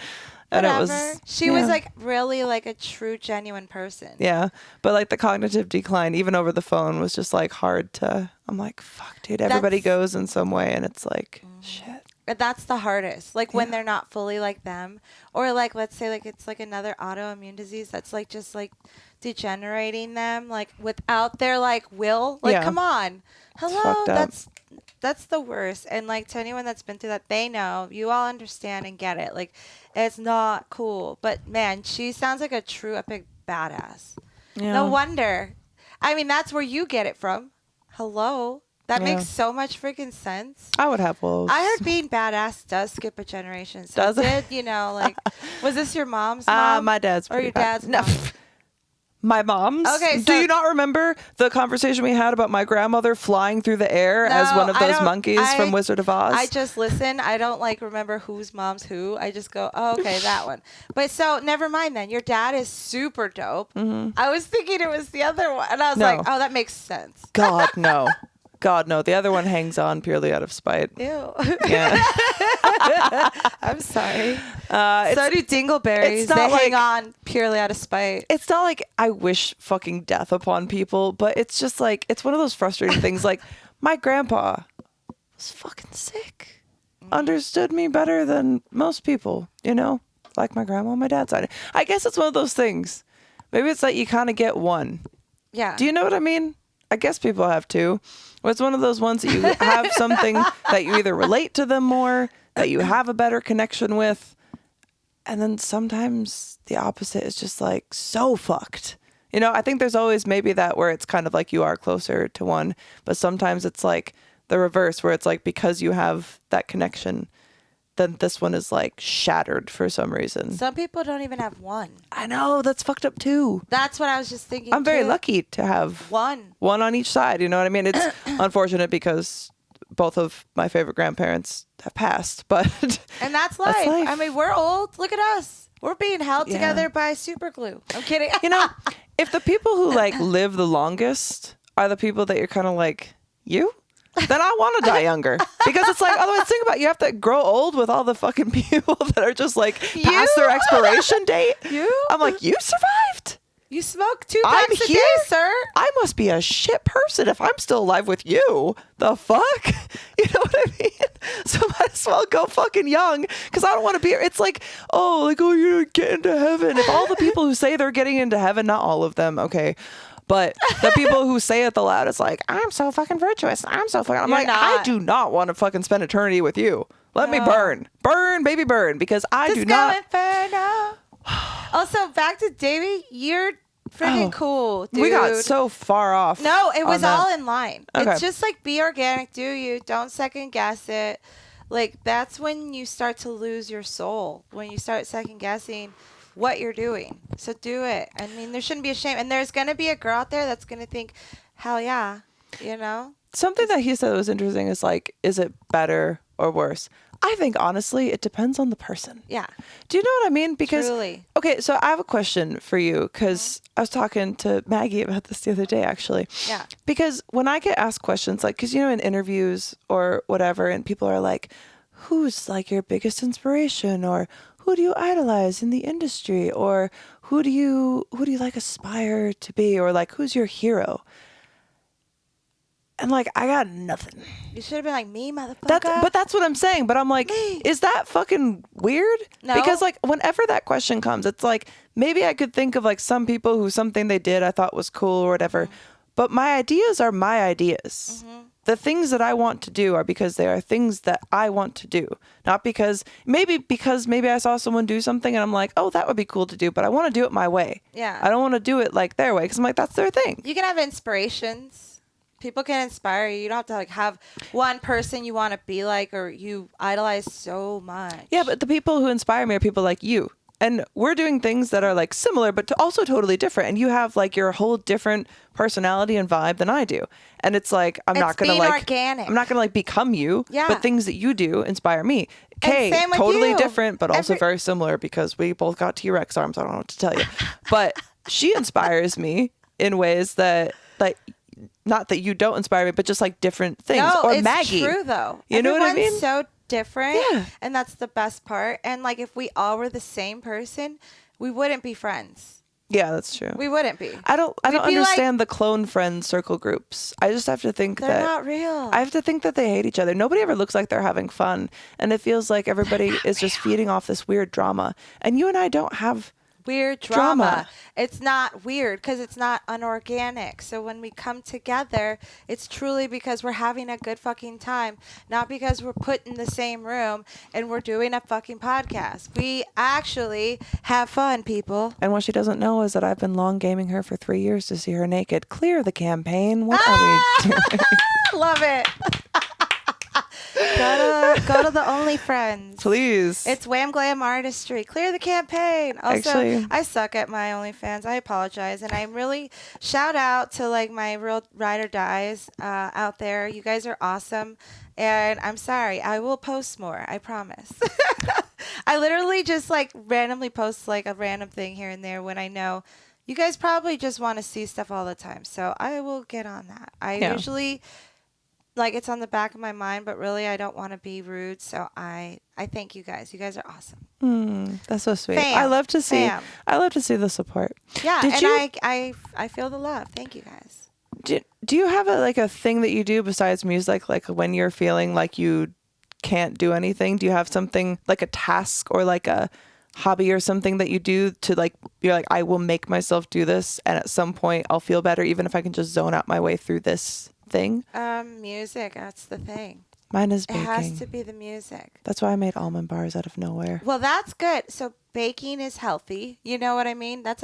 And whatever. She was like really like a true, genuine person. Yeah. But like the cognitive decline, even over the phone, was just like hard to, I'm like, fuck, dude, everybody goes in some way. And it's like, shit. That's the hardest. Like when they're not fully like them, or like, let's say like it's like another autoimmune disease that's like just like degenerating them, like without their like will. Like, come on. Hello. That's the worst. And like to anyone that's been through that, they know, you all understand and get it. Like it's not cool. But man, she sounds like a true epic badass. Yeah. No wonder. I mean, that's where you get it from. Hello. That makes so much freaking sense. I would have wolves. I heard being badass does skip a generation. So does it? You know, like, was this your mom's mom? My dad's or your dad's mom? No. My mom's? Okay, so do you not remember the conversation we had about my grandmother flying through the air as one of those monkeys from Wizard of Oz? I just listen. I don't like remember whose mom's who. I just go, oh, okay, that one. But so never mind then. Your dad is super dope. Mm-hmm. I was thinking it was the other one. And I was like, oh, that makes sense. God, no. God, no. The other one hangs on purely out of spite. Ew. Yeah. I'm sorry. So do dingleberries. They hang on purely out of spite. It's not like I wish fucking death upon people, but it's just like, it's one of those frustrating things. Like, my grandpa was fucking sick. Understood me better than most people, you know? Like my grandma on my dad's side. I guess it's one of those things. Maybe it's like you kind of get one. Yeah. Do you know what I mean? I guess people have two. It's one of those ones that you have something that you either relate to them more, that you have a better connection with, and then sometimes the opposite is just like so fucked. You know, I think there's always maybe that where it's kind of like you are closer to one, but sometimes it's like the reverse where it's like because you have that connection, then this one is like shattered for some reason. Some people don't even have one. I know, that's fucked up too. That's what I was just thinking. I'm very lucky to have one on each side. You know what I mean? It's unfortunate because both of my favorite grandparents have passed, but and that's life. I mean, we're old. Look at us. We're being held together by super glue. I'm kidding. You know, if the people who like live the longest are the people that you're kind of like, you? Then I want to die younger. Because it's like, otherwise think about it, you have to grow old with all the fucking people that are just like past their expiration date. I'm like, you survived? You smoke 2 packs a day, sir. I must be a shit person if I'm still alive with you. The fuck? You know what I mean? So I might as well go fucking young because I don't want to be. It's like, you're going to get into heaven. If all the people who say they're getting into heaven, not all of them, okay. But the people who say it the loudest, like, I'm so fucking virtuous. I'm so fucking. I'm like, I do not want to fucking spend eternity with you. Let me burn. Burn, baby, burn. Because I do not. Inferno. Also, back to Davey, you're freaking cool, dude. We got so far off. No, it was all in line. Okay. It's just like be organic, do you. Don't second guess it. Like, that's when you start to lose your soul. When you start second guessing what you're doing. So do it. I mean, there shouldn't be a shame. And there's going to be a girl out there that's going to think, hell yeah, you know? Something that he said was interesting is like, is it better or worse? I think, honestly, it depends on the person. Yeah. Do you know what I mean? Because, truly. Okay, so I have a question for you because I was talking to Maggie about this the other day, actually. Yeah. Because when I get asked questions, like, because, you know, in interviews or whatever, and people are like, who's like your biggest inspiration, or who do you idolize in the industry, or who do you like aspire to be, or like who's your hero? And like, I got nothing. You should have been like, me, motherfucker. But that's what I'm saying. But I'm like, Me. is that fucking weird? No. Because like, whenever that question comes, it's like, maybe I could think of like some people who something they did I thought was cool or whatever. But my ideas are my ideas. The things that I want to do are because they are things that I want to do. Not because maybe I saw someone do something and I'm like, oh, that would be cool to do, but I want to do it my way. Yeah. I don't want to do it like their way, because I'm like, that's their thing. You can have inspirations. People can inspire you. You don't have to like have one person you want to be like or you idolize so much. Yeah, but the people who inspire me are people like you. And we're doing things that are like similar, but also totally different. And you have like your whole different personality and vibe than I do. And it's like, I'm not going to like, organic. I'm not going to like become you, Yeah. but things that you do inspire me. Okay, same with totally you. different, but also very similar because we both got T-Rex arms. I don't know what to tell you. But she inspires me in ways that like, not that you don't inspire me, but just like different things. No, or it's Maggie. true though. You know what I Everyone's mean? so different. Yeah. And that's the best part. And like if we all were the same person, we wouldn't be friends. Yeah, that's true. We wouldn't be. I don't We'd be like- understand the clone friend circle groups. I just have to think They're that not real. I have to think that they hate each other. Nobody ever looks like they're having fun, and it feels like everybody is just feeding off this weird drama. And you and I don't have Weird drama. It's not weird because it's not unorganic. So when we come together, it's truly because we're having a good fucking time, not because we're put in the same room and we're doing a fucking podcast. We actually have fun, people. And what she doesn't know is that I've been long gaming her for 3 years to see her naked. Clear the campaign. What are we doing? Love it. Go to the OnlyFriends. Please. It's Wham Glam Artistry. Clear the campaign. Also, Actually- I suck at my OnlyFans. I apologize. And I'm really shout out to like my real ride or dies out there. You guys are awesome. And I'm sorry. I will post more. I promise. I literally just like randomly post like a random thing here and there when I know you guys probably just want to see stuff all the time. So I will get on that. I usually like it's on the back of my mind, but really I don't want to be rude. So I thank you guys. You guys are awesome. That's so sweet. Fam. I love to see. Fam. I love to see the support. Yeah, Did and you- I feel the love. Thank you guys. Do you have a thing that you do besides music? Like when you're feeling like you can't do anything, do you have something like a task or like a hobby or something that you do to like, you're like, I will make myself do this, and at some point I'll feel better even if I can just zone out my way through this thing? Music. That's the thing. Mine is It baking. has to be the music. That's why I made almond bars out of nowhere. Well, that's good. So baking is healthy. You know what I mean? That's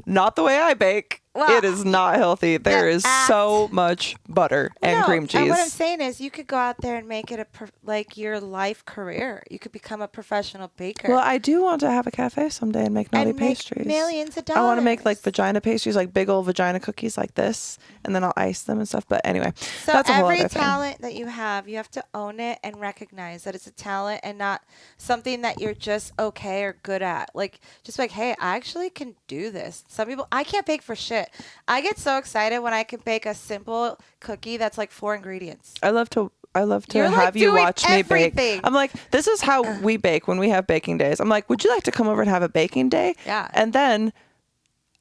Not the way I bake. Well, it is not healthy. There is so much butter and cream cheese. And what I'm saying is you could go out there and make it like your life career. You could become a professional baker. Well, I do want to have a cafe someday and make naughty and make pastries. millions of dollars. I want to make like vagina pastries, like big old vagina cookies like this, and then I'll ice them and stuff. But anyway, So that's a whole every other thing. talent that you have to own it and recognize that it's a talent and not something that you're just okay or good at. Like just like, hey, I actually can do this. Some people, I can't bake for shit. I get so excited when I can bake a simple cookie that's like 4 ingredients. I love to You're, like, have you doing watch me bake. everything. I'm like, this is how we bake when we have baking days. I'm like, would you like to come over and have a baking day? Yeah. And then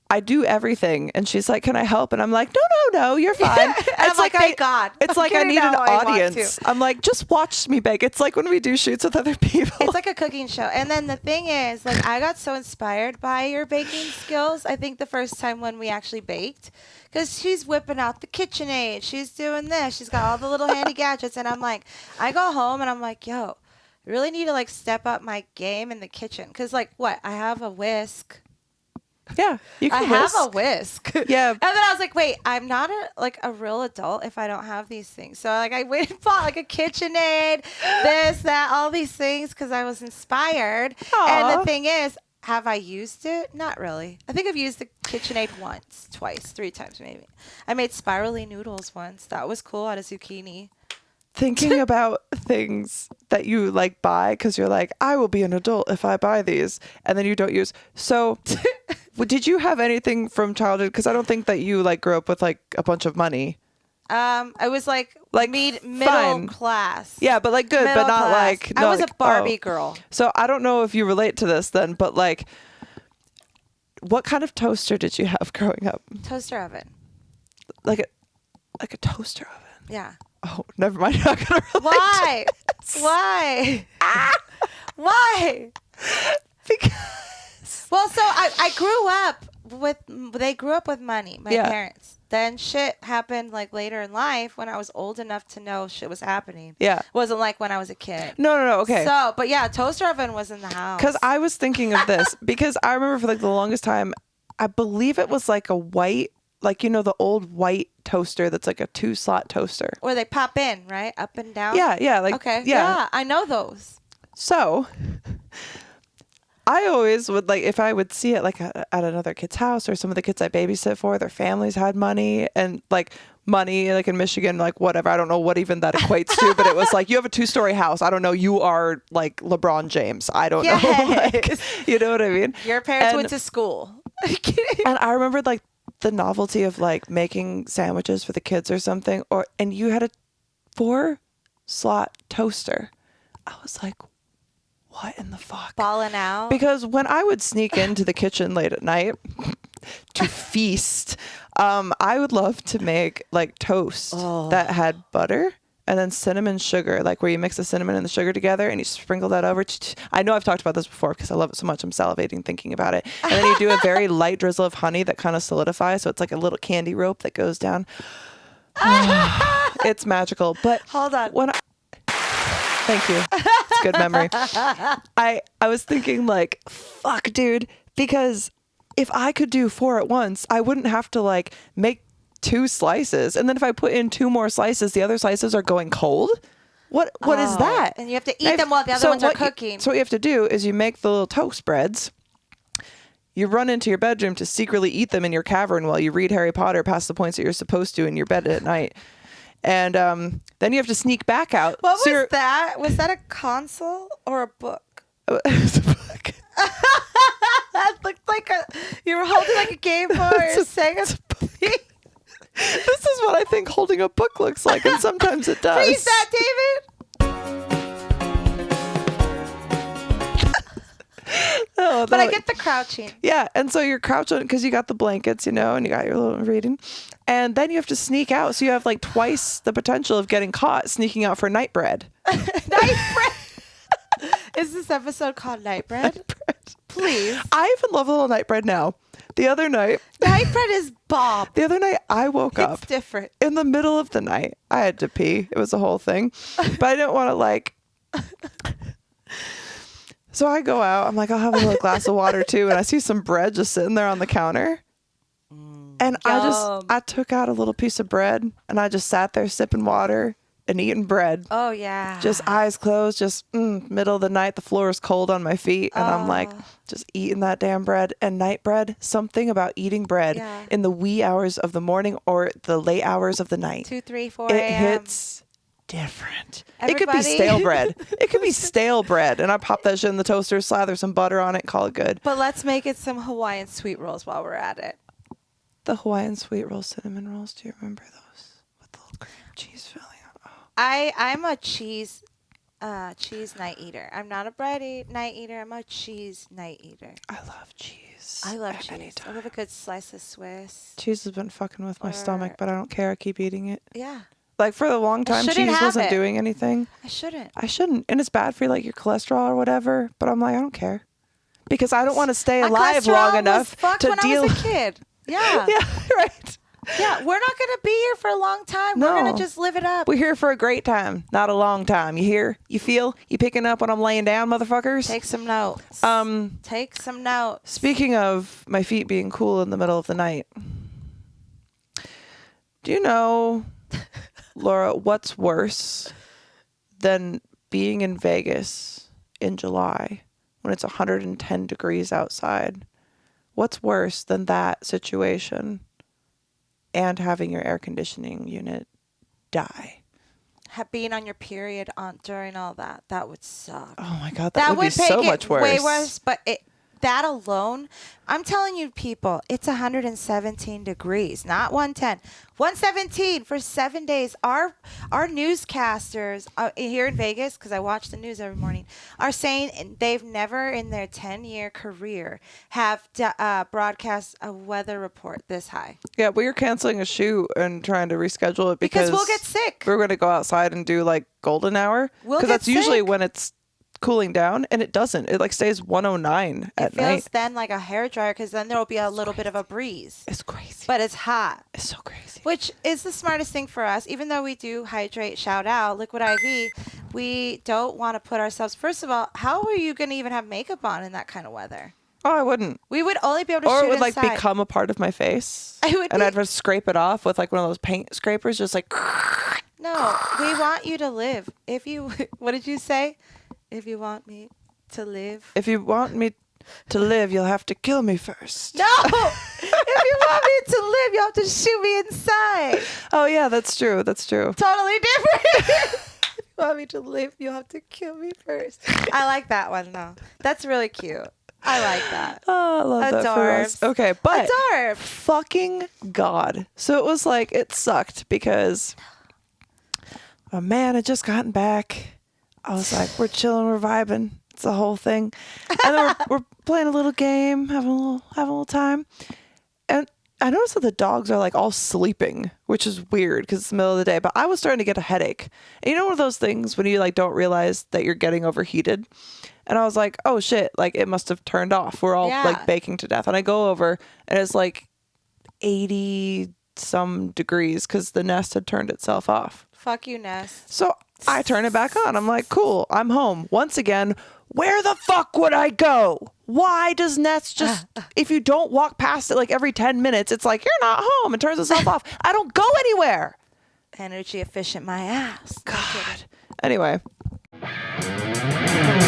I do everything, and she's like, "Can I help?" And I'm like, "No, you're fine." And I'm like, "Thank God." It's I'm like I kidding, need an no, I want audience. to. I'm like, just watch me bake. It's like when we do shoots with other people. It's like a cooking show. And then the thing is, like, I got so inspired by your baking skills. I think the first time when we actually baked, because she's whipping out the KitchenAid. She's doing this. She's got all the little handy gadgets. And I'm like, I go home and I'm like, yo, I really need to, like, step up my game in the kitchen. Because, like, what? I have a whisk. Yeah, you can have whisk. a whisk. Yeah. And then I was like, wait, I'm not a real adult if I don't have these things. So like I went and bought like a KitchenAid, this, that, all these things because I was inspired. Aw. And the thing is, have I used it? Not really. I think I've used the KitchenAid once, twice, 3 times maybe. I made spirally noodles once. That was cool out of zucchini. Thinking about things that you like buy because you're like, I will be an adult if I buy these, and then you don't use. So did you have anything from childhood? Because I don't think that you like grew up with like a bunch of money. I was like middle fine. class. Yeah, but like good, Middle but not class. like. I was like, a Barbie girl. So I don't know if you relate to this then, but like, what kind of toaster did you have growing up? Toaster oven. Like a toaster oven. Yeah. Oh, never mind. You're not gonna relate. Why? Why? Why? Because. Well, so I grew up they grew up with money, my parents. Then shit happened like later in life when I was old enough to know shit was happening. Yeah. It wasn't like when I was a kid. No. Okay. So, but yeah, toaster oven was in the house. Because I was thinking of this because I remember for like the longest time, I believe it was like a white, like, you know, the old white toaster that's like a 2-slot toaster. Where they pop in, right? Up and down? Yeah. Like, okay. Yeah. I know those. So I always would like, if I would see it like at another kid's house or some of the kids I babysit for, their families had money and like money, like in Michigan, like whatever. I don't know what even that equates to, but it was like, you have a 2-story house. I don't know. You are like LeBron James. I don't know. Like, you know what I mean? Your parents went to school. And I remembered like the novelty of like making sandwiches for the kids or something, and you had a 4-slot toaster. I was like, what in the fuck? Balling out. Because when I would sneak into the kitchen late at night to feast, I would love to make like toast that had butter and then cinnamon sugar, like where you mix the cinnamon and the sugar together and you sprinkle that over. I know I've talked about this before because I love it so much. I'm salivating thinking about it. And then you do a very light drizzle of honey that kind of solidifies. So it's like a little candy rope that goes down. It's magical. But hold on. Thank you. It's a good memory. I was thinking like, fuck, dude, because if I could do 4 at once, I wouldn't have to like make 2 slices. And then if I put in 2 more slices, the other slices are going cold. What is that? And you have to eat them while the other ones are cooking. So what you have to do is you make the little toast breads. You run into your bedroom to secretly eat them in your cavern while you read Harry Potter past the points that you're supposed to in your bed at night. And then you have to sneak back out. What was that? Was that a console or a book? It was a book. That looked like you were holding like a Game Boy or saying a book. This is what I think holding a book looks like, and sometimes it does. Freeze that, David. Oh, but I get the crouching. Yeah, and so you're crouching because you got the blankets, you know, and you got your little reading. And then you have to sneak out, so you have like twice the potential of getting caught sneaking out for night bread. Night bread? Is this episode called Night Bread? Night bread. Please. I even love a little night bread now. The other night. Night bread is bomb. The other night I woke up. It's different. In the middle of the night. I had to pee. It was a whole thing. But I didn't want to like... So I go out. I'm like, I'll have a little glass of water too. And I see some bread just sitting there on the counter. And I took out a little piece of bread and I just sat there sipping water and eating bread. Oh, yeah. Just eyes closed, just middle of the night. The floor is cold on my feet. And I'm like, just eating that damn bread. And night bread, something about eating bread in the wee hours of the morning or the late hours of the night. 2, 3, 4 a.m. It hits different. Everybody. It could be stale bread. It could be stale bread. And I pop that shit in the toaster, slather some butter on it, call it good. But let's make it some Hawaiian sweet rolls while we're at it. The Hawaiian sweet roll cinnamon rolls. Do you remember those? With the little cream cheese filling. Oh. I'm a cheese night eater. I'm not a bread night eater. I'm a cheese night eater. I love cheese. I love cheese. I love a good slice of Swiss. Cheese has been fucking with my stomach, but I don't care. I keep eating it. Yeah. Like for a long time, cheese wasn't doing anything. I shouldn't. And it's bad for like your cholesterol or whatever. But I'm like, I don't care. Because I don't want to stay My alive long enough to when deal. I was a kid. Yeah. Yeah, right. Yeah, we're not going to be here for a long time. No. We're going to just live it up. We're here for a great time, not a long time. You hear? You feel? You picking up when I'm laying down, motherfuckers? Take some notes. Take some notes. Speaking of my feet being cool in the middle of the night, do you know, Laura, what's worse than being in Vegas in July when it's 110 degrees outside? What's worse than that situation and having your air conditioning unit die? Being on your period during all that would suck. Oh my God, that would be so much worse. Way worse, but that alone, I'm telling you, people, it's 117 degrees, not 110. 117 for 7 days. Our newscasters here in Vegas, because I watch the news every morning, are saying they've never in their 10-year career have broadcast a weather report this high. Yeah, we were canceling a shoot and trying to reschedule it because we'll get sick. We're going to go outside and do like golden hour. We'll Because get that's usually sick. when it's cooling down, and it doesn't. It like stays 109 at It feels night. then like a hairdryer because then there will be a little bit of a breeze. It's crazy. But it's hot. It's so crazy. Which is the smartest thing for us. Even though we do hydrate, shout out, Liquid IV, we don't want to put ourselves. First of all, how are you going to even have makeup on in that kind of weather? Oh, I wouldn't. We would only be able to Or shoot it would like inside. become a part of my face. It would and be- I'd just scrape it off with like one of those paint scrapers, just like. No, we want you to live. If you, what did you say? If you want me to live. If you want me to live, you'll have to kill me first. No! If you want me to live, you have to shoot me inside. Oh yeah, that's true. That's true. Totally different. If you want me to live, you have to kill me first. I like that one though. That's really cute. I like that. Oh, I love that for us. Adorbs. Okay, but Adorb. fucking God. So it was like, it sucked because my man had just gotten back. I was like, we're chilling, we're vibing. It's the whole thing. And then we're playing a little game, having a little time. And I noticed that the dogs are like all sleeping, which is weird because it's the middle of the day. But I was starting to get a headache. And you know one of those things when you like don't realize that you're getting overheated? And I was like, oh shit, like it must have turned off. We're all like baking to death. And I go over and it's like 80 some degrees because the Nest had turned itself off. Fuck you, Nest. So I turn it back on. I'm like, cool, I'm home. Once again, where the fuck would I go? Why does Nest just, if you don't walk past it like every 10 minutes, it's like, you're not home. It turns itself off. I don't go anywhere. Energy efficient my ass. God. Anyway.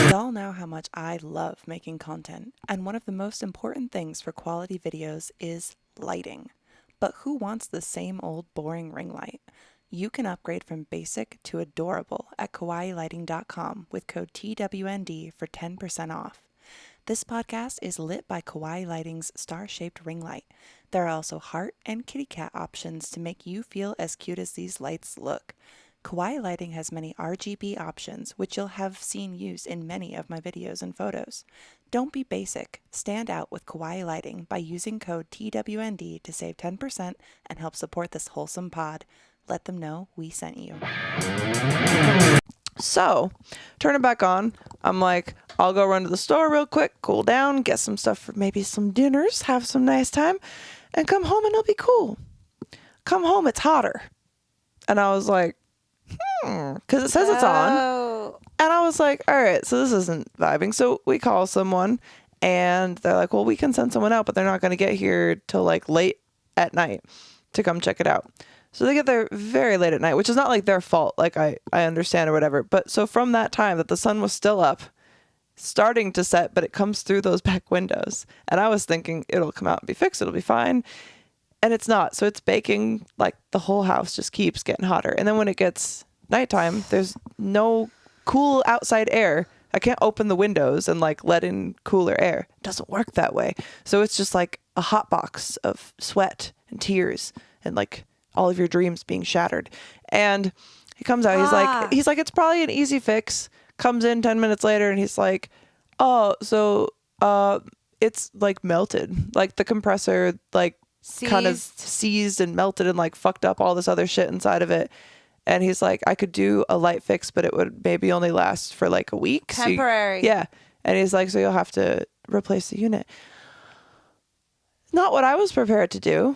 Y'all know how much I love making content, and one of the most important things for quality videos is lighting. But who wants the same old boring ring light? You can upgrade from basic to adorable at kawaiilighting.com with code TWND for 10% off. This podcast is lit by Kawaii Lighting's star-shaped ring light. There are also heart and kitty cat options to make you feel as cute as these lights look. Kawaii Lighting has many RGB options, which you'll have seen used in many of my videos and photos. Don't be basic. Stand out with Kawaii Lighting by using code TWND to save 10% and help support this wholesome pod. Let them know we sent you. So, turn it back on. I'm like, I'll go run to the store real quick, cool down, get some stuff for maybe some dinners, have some nice time, and come home and it'll be cool. Come home, it's hotter. And I was like, because it says it's on. Oh. And I was like, all right, so this isn't vibing. So we call someone and they're like, well, we can send someone out, but they're not going to get here till like late at night to come check it out. So they get there very late at night, which is not like their fault. Like I understand or whatever. But so from that time that the sun was still up, starting to set, but it comes through those back windows. And I was thinking it'll come out and be fixed. It'll be fine. And it's not. So it's baking, like the whole house just keeps getting hotter. And then when it gets nighttime, there's no cool outside air. I can't open the windows and like let in cooler air. It doesn't work that way. So it's just like a hot box of sweat and tears and like all of your dreams being shattered. And he comes out, he's like, it's probably an easy fix. Comes in 10 minutes later and he's like, oh, so it's like melted. Like the compressor like kind of seized and melted and like fucked up all this other shit inside of it. And he's like, I could do a light fix, but it would maybe only last for like a week. Temporary. So yeah. And he's like, so you'll have to replace the unit. Not what I was prepared to do.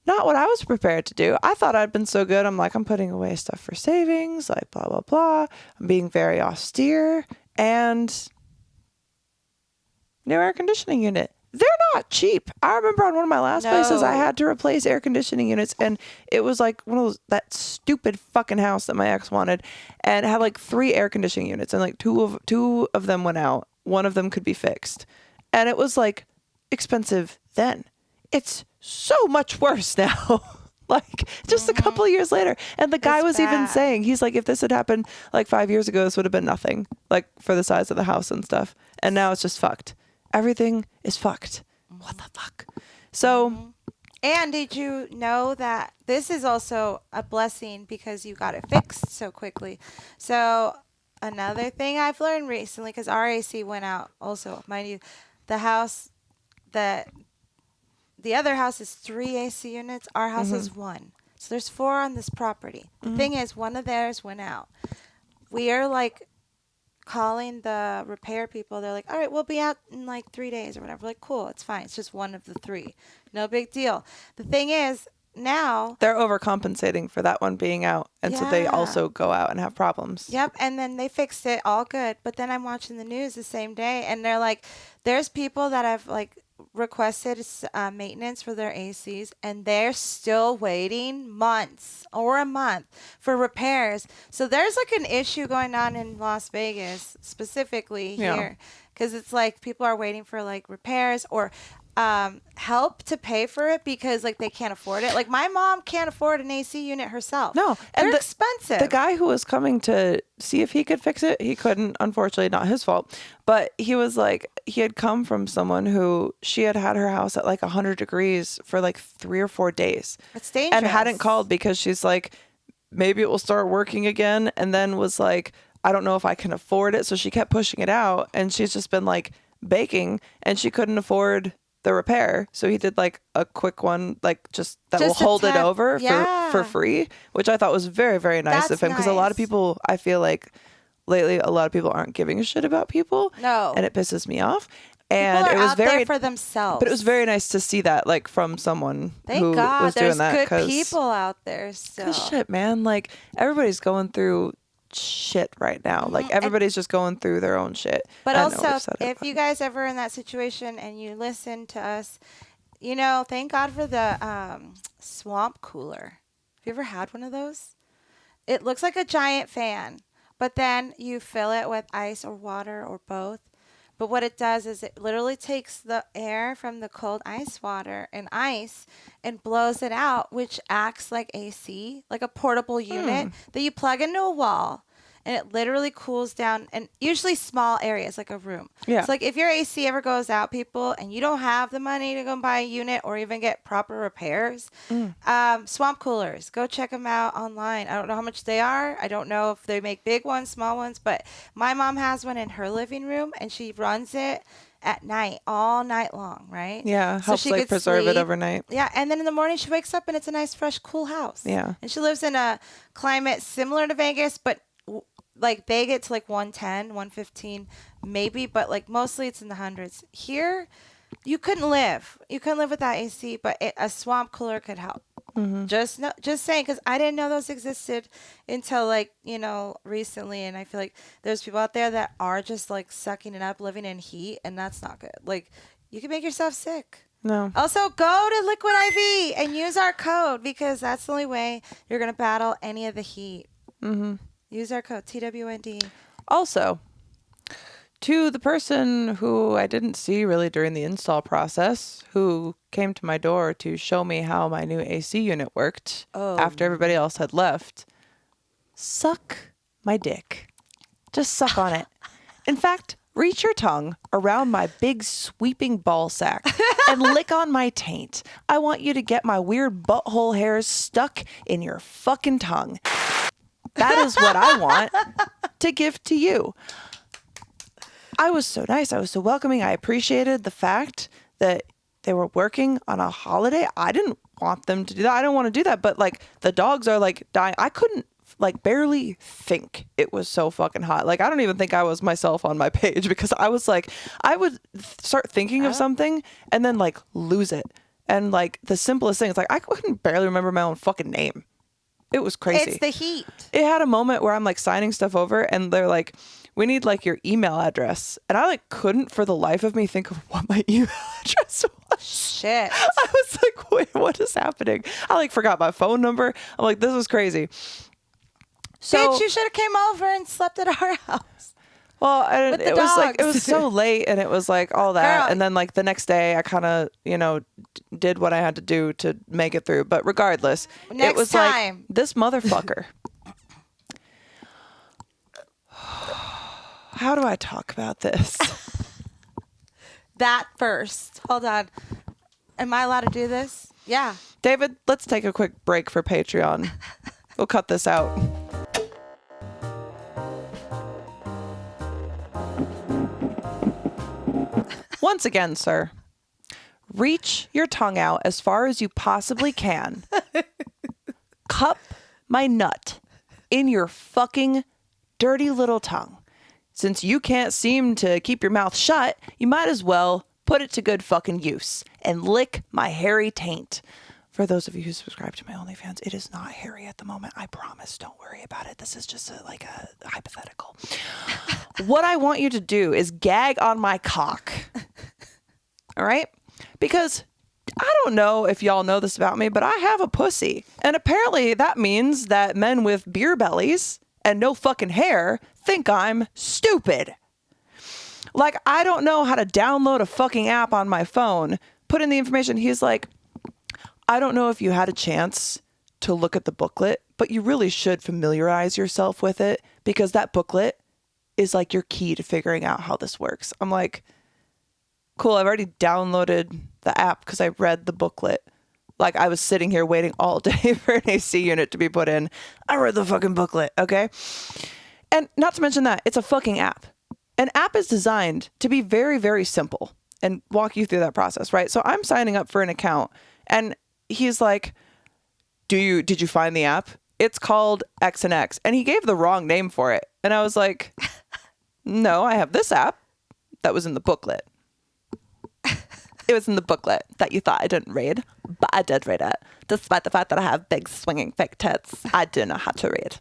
Not what I was prepared to do. I thought I'd been so good. I'm like, I'm putting away stuff for savings, like blah, blah, blah. I'm being very austere. And new air conditioning unit. They're not cheap. I remember on one of my last places, I had to replace air conditioning units, and it was like one of those, that stupid fucking house that my ex wanted, and it had like 3 air conditioning units, and like two of them went out. One of them could be fixed, and it was like expensive then. It's so much worse now. Like just a couple of years later, and the guy was even saying, he's like, if this had happened like 5 years ago, this would have been nothing, like for the size of the house and stuff, and now it's just fucked. everything is fucked. What the fuck? So, And did you know that this is also a blessing because you got it fixed so quickly? So another thing I've learned recently, because our AC went out also, mind you, the house that the other house is 3 AC units. Our house is 1. So there's 4 on this property. The thing is, one of theirs went out. We are like calling the repair people. They're like, all right, we'll be out in like 3 days or whatever. We're like, cool, it's fine. It's just one of the 3. No big deal. The thing is, now they're overcompensating for that one being out. And so they Yeah. also go out and have problems. Yep, and then they fixed it, all good. But then I'm watching the news the same day, and they're like, there's people that have like requested maintenance for their ACs, and they're still waiting months or a month for repairs. So there's like an issue going on in Las Vegas, specifically Yeah. here, because it's like people are waiting for like repairs or help to pay for it because like they can't afford it. Like my mom can't afford an AC unit herself. No, they're and expensive. The guy who was coming to see if he could fix it, he couldn't, unfortunately, not his fault. But he was like, he had come from someone who she had her house at like 100 degrees for like 3 or 4 days. It's dangerous. And hadn't called because she's like, maybe it will start working again. And then was like, I don't know if I can afford it. So she kept pushing it out. And she's just been like baking and she couldn't afford the repair. So he did like a quick one, like just that Just will hold it temp- over Yeah. for free, which I thought was very, very nice That's of him. Because a lot of nice. people, I feel like lately, a lot of people aren't giving a shit about people. No. And it pisses me off. And People are it was out very, there for themselves. but it was very nice to see that like from someone Thank who God was there's doing that. good 'Cause- people out there still. 'cause shit, man, like everybody's going through shit right now. Like everybody's just going through their own shit. But I know we've also, said it, if but- you guys ever in that situation and you listen to us, you know, thank God for the swamp cooler. Have you ever had one of those? It looks like a giant fan, but then you fill it with ice or water or both. But what it does is it literally takes the air from the cold ice water and ice and blows it out, which acts like AC, like a portable unit that you plug into a wall. And it literally cools down, and usually small areas like a room. Yeah. So like if your AC ever goes out, people, and you don't have the money to go and buy a unit or even get proper repairs, swamp coolers, go check them out online. I don't know how much they are. I don't know if they make big ones, small ones, but my mom has one in her living room, and she runs it at night, all night long, right? Yeah, So helps she like could preserve it sleep. overnight. Yeah, and then in the morning she wakes up and it's a nice, fresh, cool house. Yeah. And she lives in a climate similar to Vegas, but like they get to like 110, 115 maybe, but like mostly it's in the hundreds. Here, you couldn't live. You couldn't live without AC, but a swamp cooler could help. Just saying, because I didn't know those existed until like, you know, recently. And I feel like there's people out there that are just like sucking it up, living in heat, and that's not good. Like you can make yourself sick. No. Also, go to Liquid IV and use our code because that's the only way you're going to battle any of the heat. Use our code, TWND. Also, to the person who I didn't see really during the install process, who came to my door to show me how my new AC unit worked after everybody else had left, suck my dick. Just suck on it. In fact, reach your tongue around my big sweeping ball sack and lick on my taint. I want you to get my weird butthole hairs stuck in your fucking tongue. That is what I want to give to you. I was so nice. I was so welcoming. I appreciated the fact that they were working on a holiday. I didn't want them to do that. I don't want to do that. But like the dogs are like dying. I couldn't like barely think. It was so fucking hot. Like I don't even think I was myself on my page because I was like, I would start thinking of something and then like lose it. And like the simplest thing is like I couldn't barely remember my own fucking name. It was crazy. It's the heat. It had a moment where I'm like signing stuff over and they're like, we need like your email address. And I like couldn't for the life of me think of what my email address was. Shit. I was like, wait, what is happening? I like forgot my phone number. I'm like, this is crazy. So, Bitch, you should have came over and slept at our house. well, with the it was like, it dogs. was so late and it was like all that. Girl. And then like the next day I kind of, you know, did what I had to do to make it through. But regardless, it Next was time. like this motherfucker. How do I talk about this? that first. Hold on. Am I allowed to do this? Yeah. David, let's take a quick break for Patreon. We'll cut this out. Once again, sir, reach your tongue out as far as you possibly can. Cup my nut in your fucking dirty little tongue. Since you can't seem to keep your mouth shut, you might as well put it to good fucking use and lick my hairy taint. For those of you who subscribe to my OnlyFans, it is not hairy at the moment. I promise. Don't worry about it. This is just a hypothetical. What I want you to do is gag on my cock. All right? Because I don't know if y'all know this about me, but I have a pussy. And apparently that means that men with beer bellies and no fucking hair think I'm stupid. Like, I don't know how to download a fucking app on my phone, put in the information. He's like, I don't know if you had a chance to look at the booklet, but you really should familiarize yourself with it because that booklet is like your key to figuring out how this works. I'm like, cool, I've already downloaded the app because I read the booklet. Like, I was sitting here waiting all day for an AC unit to be put in. I read the fucking booklet, okay? And not to mention that, it's a fucking app. An app is designed to be very, very simple and walk you through that process, right? So I'm signing up for an account and he's like, did you find the app? It's called X and X. And he gave the wrong name for it. And I was like, no, I have this app that was in the booklet. It was in the booklet that you thought I didn't read, but I did read it. Despite the fact that I have big swinging fake tits, I do know how to read.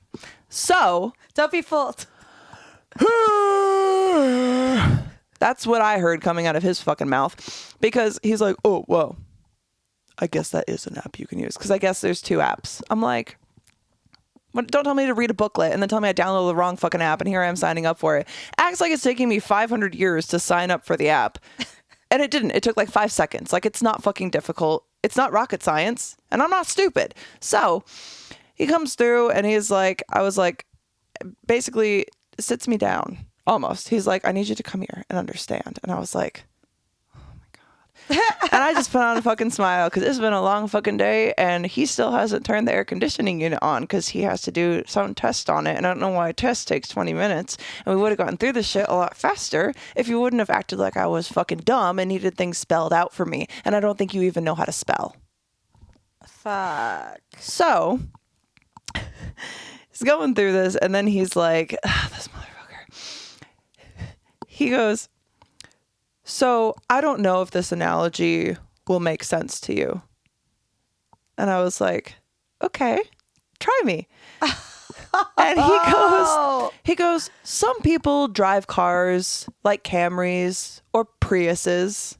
So Don't be fooled. that's what I heard coming out of his fucking mouth because he's like, oh, whoa, I guess that is an app you can use. Because I guess there's two apps. I'm like, don't tell me to read a booklet and then tell me I downloaded the wrong fucking app and here I am signing up for it. Acts like it's taking me 500 years to sign up for the app. And it didn't. It took like 5 seconds. Like, it's not fucking difficult. It's not rocket science. And I'm not stupid. So he comes through and he's like, I was like, basically sits me down almost. He's like, I need you to come here and understand. And I was like, oh my God. And I just put on a fucking smile because it's been a long fucking day and he still hasn't turned the air conditioning unit on because he has to do some test on it. And I don't know why a test takes 20 minutes. And we would have gotten through this shit a lot faster if you wouldn't have acted like I was fucking dumb and needed things spelled out for me. And I don't think you even know how to spell. Fuck. So he's going through this and then he's like, this motherfucker. He goes, so I don't know if this analogy will make sense to you. And I was like, okay, try me. And he goes, some people drive cars like Camrys or Priuses.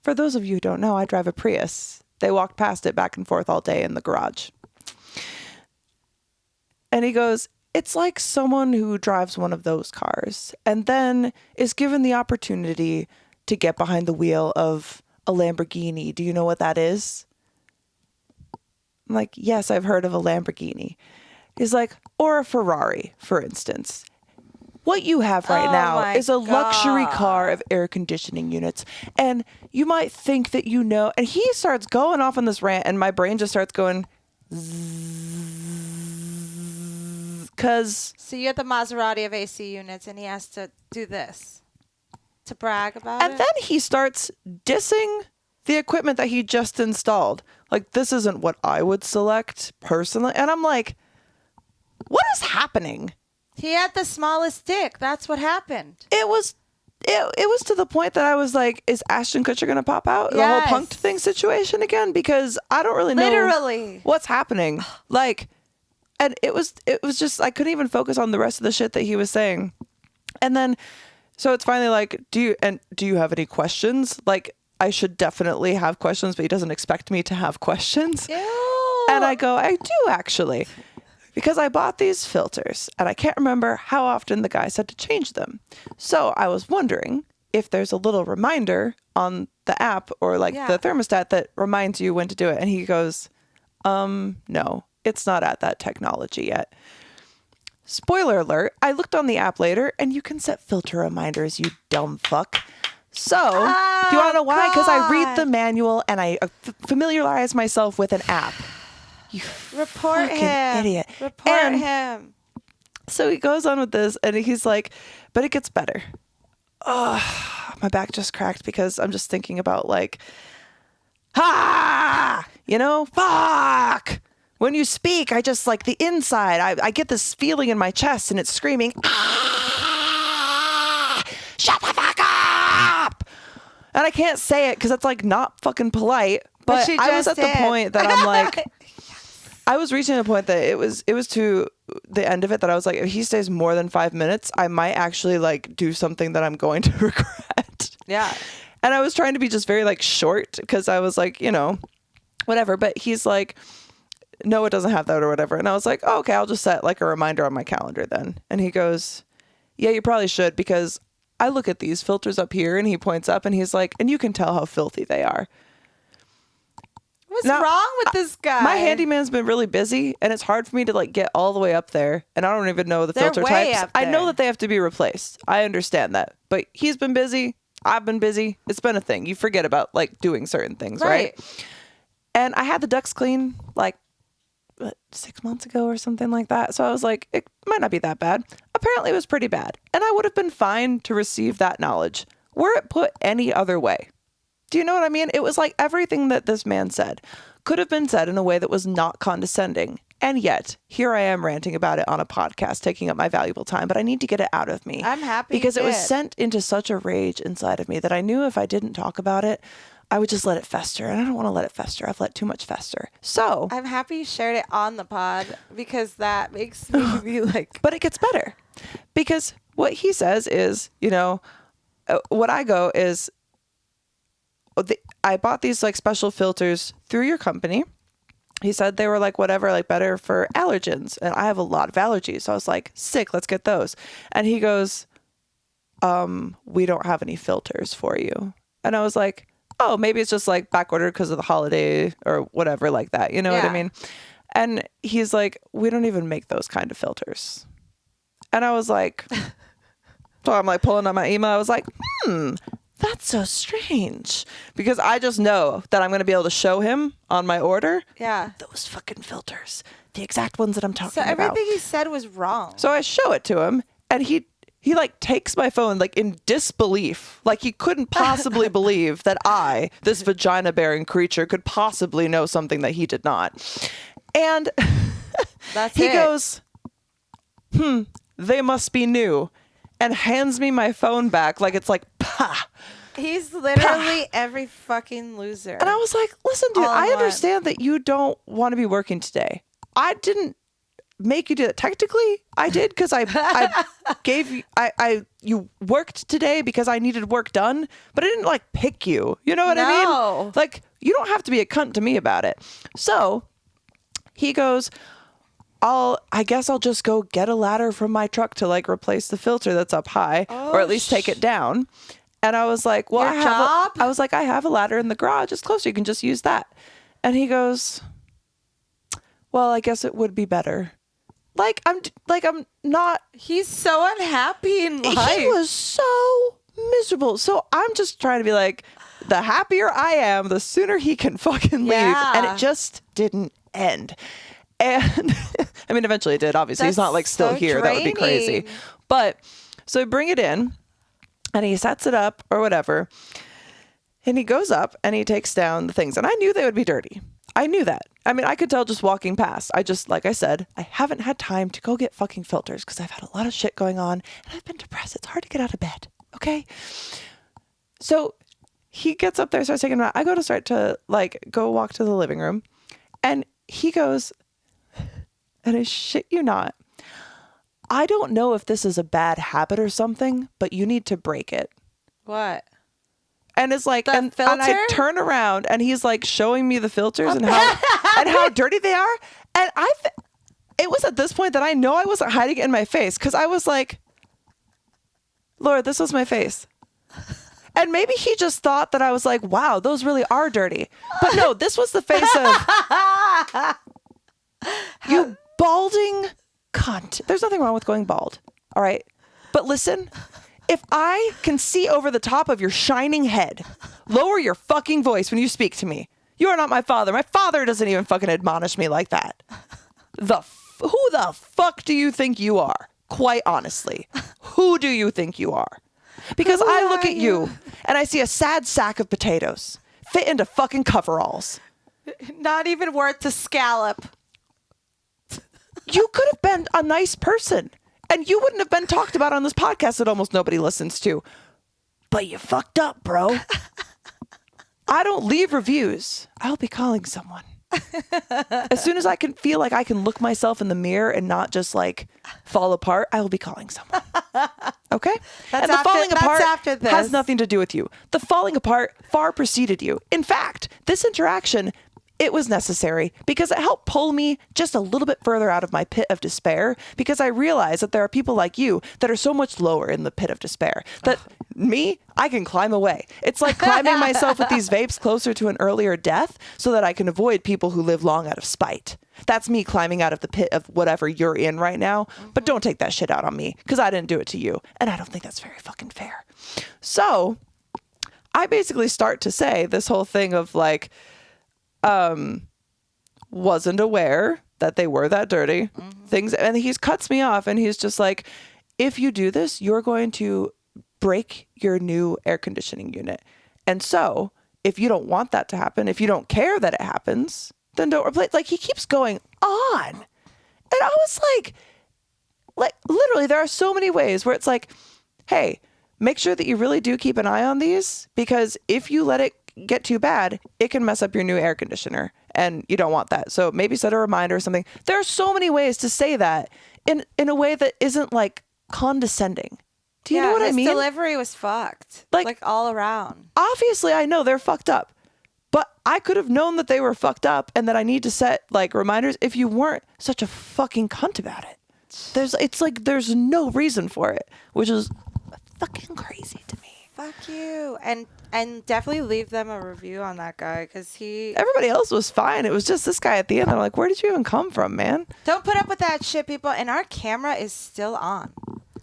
For those of you who don't know, I drive a Prius. They walked past it back and forth all day in the garage. And he goes, it's like someone who drives one of those cars and then is given the opportunity to get behind the wheel of a Lamborghini. Do you know what that is? I'm like, yes, I've heard of a Lamborghini. He's like, or a Ferrari, for instance. What you have right now is a luxury car of air conditioning units. And you might think that you know. And he starts going off on this rant and my brain just starts going, because. So you had the Maserati of AC units and he has to do this to brag about it. And then he starts dissing the equipment that he just installed. Like, this isn't what I would select personally. And I'm like, what is happening? He had the smallest dick. That's what happened. It was to the point that I was like, is Ashton Kutcher going to pop out? Yes. The whole punked thing situation again? Because I don't really know Literally what's happening. Like, and it was just, I couldn't even focus on the rest of the shit that he was saying. And then, so it's finally like, do you have any questions? Like, I should definitely have questions, but he doesn't expect me to have questions. Ew. And I go, I do actually. Because I bought these filters and I can't remember how often the guy said to change them. So I was wondering if there's a little reminder on the app or like the thermostat that reminds you when to do it. And he goes, no, it's not at that technology yet. Spoiler alert, I looked on the app later and you can set filter reminders, you dumb fuck. So, do you want to know why? Because I read the God. manual and I familiarize myself with an app. You Report fucking him. idiot. Report And him. so he goes on with this and he's like, but it gets better. Oh, my back just cracked because I'm just thinking about like, fuck. When you speak, I just like the inside, I get this feeling in my chest and it's screaming, shut the fuck up. And I can't say it because it's like not fucking polite. But she I was just at the did. point that I'm like, I was reaching a point that it was to the end of it that I was like, if he stays more than 5 minutes, I might actually like do something that I'm going to regret. Yeah. And I was trying to be just very like short because I was like, whatever. But he's like, no, it doesn't have that or whatever. And I was like, oh, okay, I'll just set like a reminder on my calendar then. And he goes, yeah, you probably should because I look at these filters up here, and he points up and he's like, and you can tell how filthy they are. What's Now, wrong with this guy? My handyman's been really busy and it's hard for me to like get all the way up there, and I don't even know the They're filter way types. up I know there. that they have to be replaced. I understand that. But he's been busy. I've been busy. It's been a thing. You forget about like doing certain things, right? And I had the ducts clean like 6 months ago or something like that. So I was like, it might not be that bad. Apparently it was pretty bad. And I would have been fine to receive that knowledge were it put any other way. Do you know what I mean? It was like everything that this man said could have been said in a way that was not condescending. And yet, here I am ranting about it on a podcast, taking up my valuable time, but I need to get it out of me. I'm happy you because it was did. sent into such a rage inside of me that I knew if I didn't talk about it, I would just let it fester. And I don't want to let it fester. I've let too much fester. So, I'm happy you shared it on the pod because that makes me be like, but it gets better because what he says is, what I go is, I bought these like special filters through your company. He said they were like whatever, like better for allergens. And I have a lot of allergies. So I was like, sick, let's get those. And he goes, we don't have any filters for you. And I was like, oh, maybe it's just like back ordered because of the holiday or whatever like that. You know what I Yeah. mean? And he's like, we don't even make those kind of filters. And I was like, so I'm like pulling up my email. I was like, that's so strange, because I just know that I'm going to be able to show him on my order. yeah. Those fucking filters, the exact ones that I'm talking So about. everything he said was wrong. So I show it to him, and he like takes my phone like in disbelief, like he couldn't possibly believe that I, this vagina bearing creature, could possibly know something that he did not. And That's he it. goes, they must be new, and hands me my phone back like it's like, pah. He's literally every fucking loser. And I was like, listen, dude, All in I one. understand that you don't want to be working today. I didn't make you do that. Technically, I did because I gave you, you worked today because I needed work done, but I didn't like pick you. You know what I No. mean? Like, you don't have to be a cunt to me about it. So he goes, I guess I'll just go get a ladder from my truck to like replace the filter that's up high, or at least take it down. And I was like, well, Your job? I was like, I have a ladder in the garage. It's closer. You can just use that. And he goes, well, I guess it would be better. I'm not. He's so unhappy in life. He was so miserable. So I'm just trying to be like, the happier I am, the sooner he can fucking leave. Yeah. And it just didn't end. And I mean, eventually it did. Obviously, he's That's not like still so here. That would be crazy. draining. But so I bring it in, and he sets it up or whatever. And he goes up and he takes down the things. And I knew they would be dirty. I knew that. I mean, I could tell just walking past. I just, like I said, I haven't had time to go get fucking filters because I've had a lot of shit going on and I've been depressed. It's hard to get out of bed. Okay. So he gets up there, starts taking them out. I go to start to like go walk to the living room, and he goes, and I shit you not, I don't know if this is a bad habit or something, but you need to break it. What? And it's like, The and I filter? turn around and he's like showing me the filters and how dirty they are. And it was at this point that I know I wasn't hiding it in my face, because I was like, Lord, this was my face. And maybe he just thought that I was like, wow, those really are dirty. But no, this was the face of you balding cunt. There's nothing wrong with going bald. All right. But listen, if I can see over the top of your shining head, lower your fucking voice when you speak to me. You are not my father. My father doesn't even fucking admonish me like that. Who the fuck do you think you are? Quite honestly, who do you think you are? Because I look at you and I see a sad sack of potatoes fit into fucking coveralls. Not even worth the scallop. You could have been a nice person and you wouldn't have been talked about on this podcast that almost nobody listens to. But you fucked up, bro. I don't leave reviews. I'll be calling someone. As soon as I can feel like I can look myself in the mirror and not just like fall apart, I will be calling someone. Okay? That's and the falling apart after this. has nothing to do with you. The falling apart far preceded you. In fact, this interaction, it was necessary because it helped pull me just a little bit further out of my pit of despair, because I realize that there are people like you that are so much lower in the pit of despair that me, I can climb away. It's like climbing myself with these vapes closer to an earlier death so that I can avoid people who live long out of spite. That's me climbing out of the pit of whatever you're in right now. But don't take that shit out on me because I didn't do it to you. And I don't think that's very fucking fair. So I basically start to say this whole thing of like, wasn't aware that they were that dirty things. And he cuts me off and he's just like, if you do this, you're going to break your new air conditioning unit. And so if you don't want that to happen, if you don't care that it happens, then don't replace. Like, he keeps going on. And I was like literally there are so many ways where it's like, hey, make sure that you really do keep an eye on these, because if you let it get too bad, it can mess up your new air conditioner and you don't want that. So maybe set a reminder or something. There are so many ways to say that in a way that isn't like condescending. Do you know what I mean? His delivery was fucked. Like all around. Obviously, I know they're fucked up, but I could have known that they were fucked up and that I need to set like reminders if you weren't such a fucking cunt about it. There's no reason for it, which is fucking crazy to me. Fuck you. And definitely leave them a review on that guy, because everybody else was fine. It was just this guy at the end. I'm like, where did you even come from, man? Don't put up with that shit, people. And our camera is still on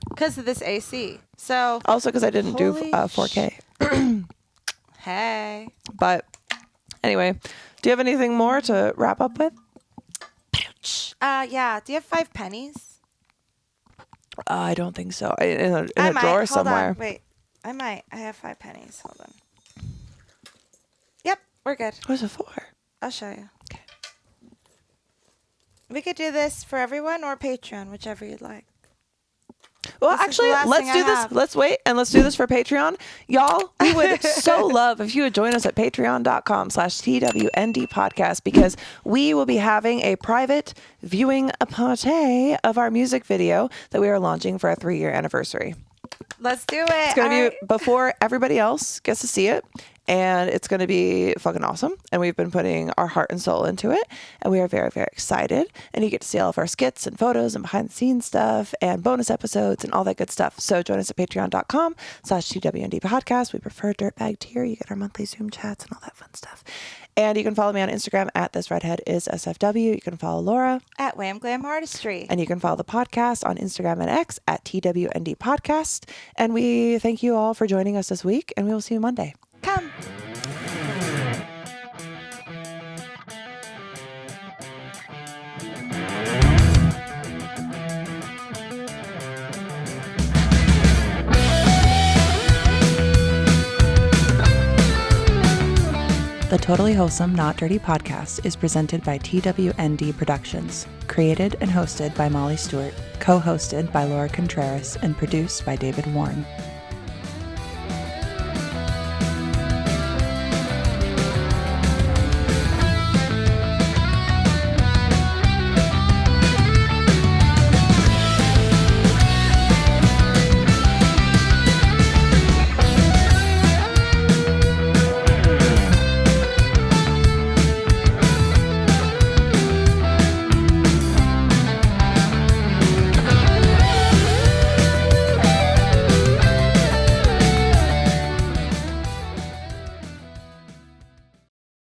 because of this AC. So also because I didn't do 4K. Hey. But anyway, do you have anything more to wrap up with? Yeah. Do you have 5 pennies? I don't think so. In a drawer somewhere. Wait. I might. I have 5 pennies. Hold on. Yep, we're good. What's it for? I'll show you. Okay. We could do this for everyone or Patreon, whichever you'd like. Well, This is actually, the last let's thing do I this. have. Let's wait and let's do this for Patreon. Y'all, we would so love if you would join us at patreon.com/TWND podcast, because we will be having a private viewing party of our music video that we are launching for our 3-year anniversary. Let's do it. It's going to be before everybody else gets to see it. And it's going to be fucking awesome. And we've been putting our heart and soul into it. And we are very, very excited. And you get to see all of our skits and photos and behind the scenes stuff and bonus episodes and all that good stuff. So join us at patreon.com/TWND podcast. We prefer Dirtbag tier. You get our monthly Zoom chats and all that fun stuff. And you can follow me on Instagram at thisredheadissfw. You can follow Laura at Wham Glam Artistry. And you can follow the podcast on Instagram and X at TWND podcast. And we thank you all for joining us this week. And we will see you Monday. Come. The Totally Wholesome Not Dirty podcast is presented by TWND Productions, created and hosted by Molly Stewart, co-hosted by Laura Contreras, and produced by David Warne.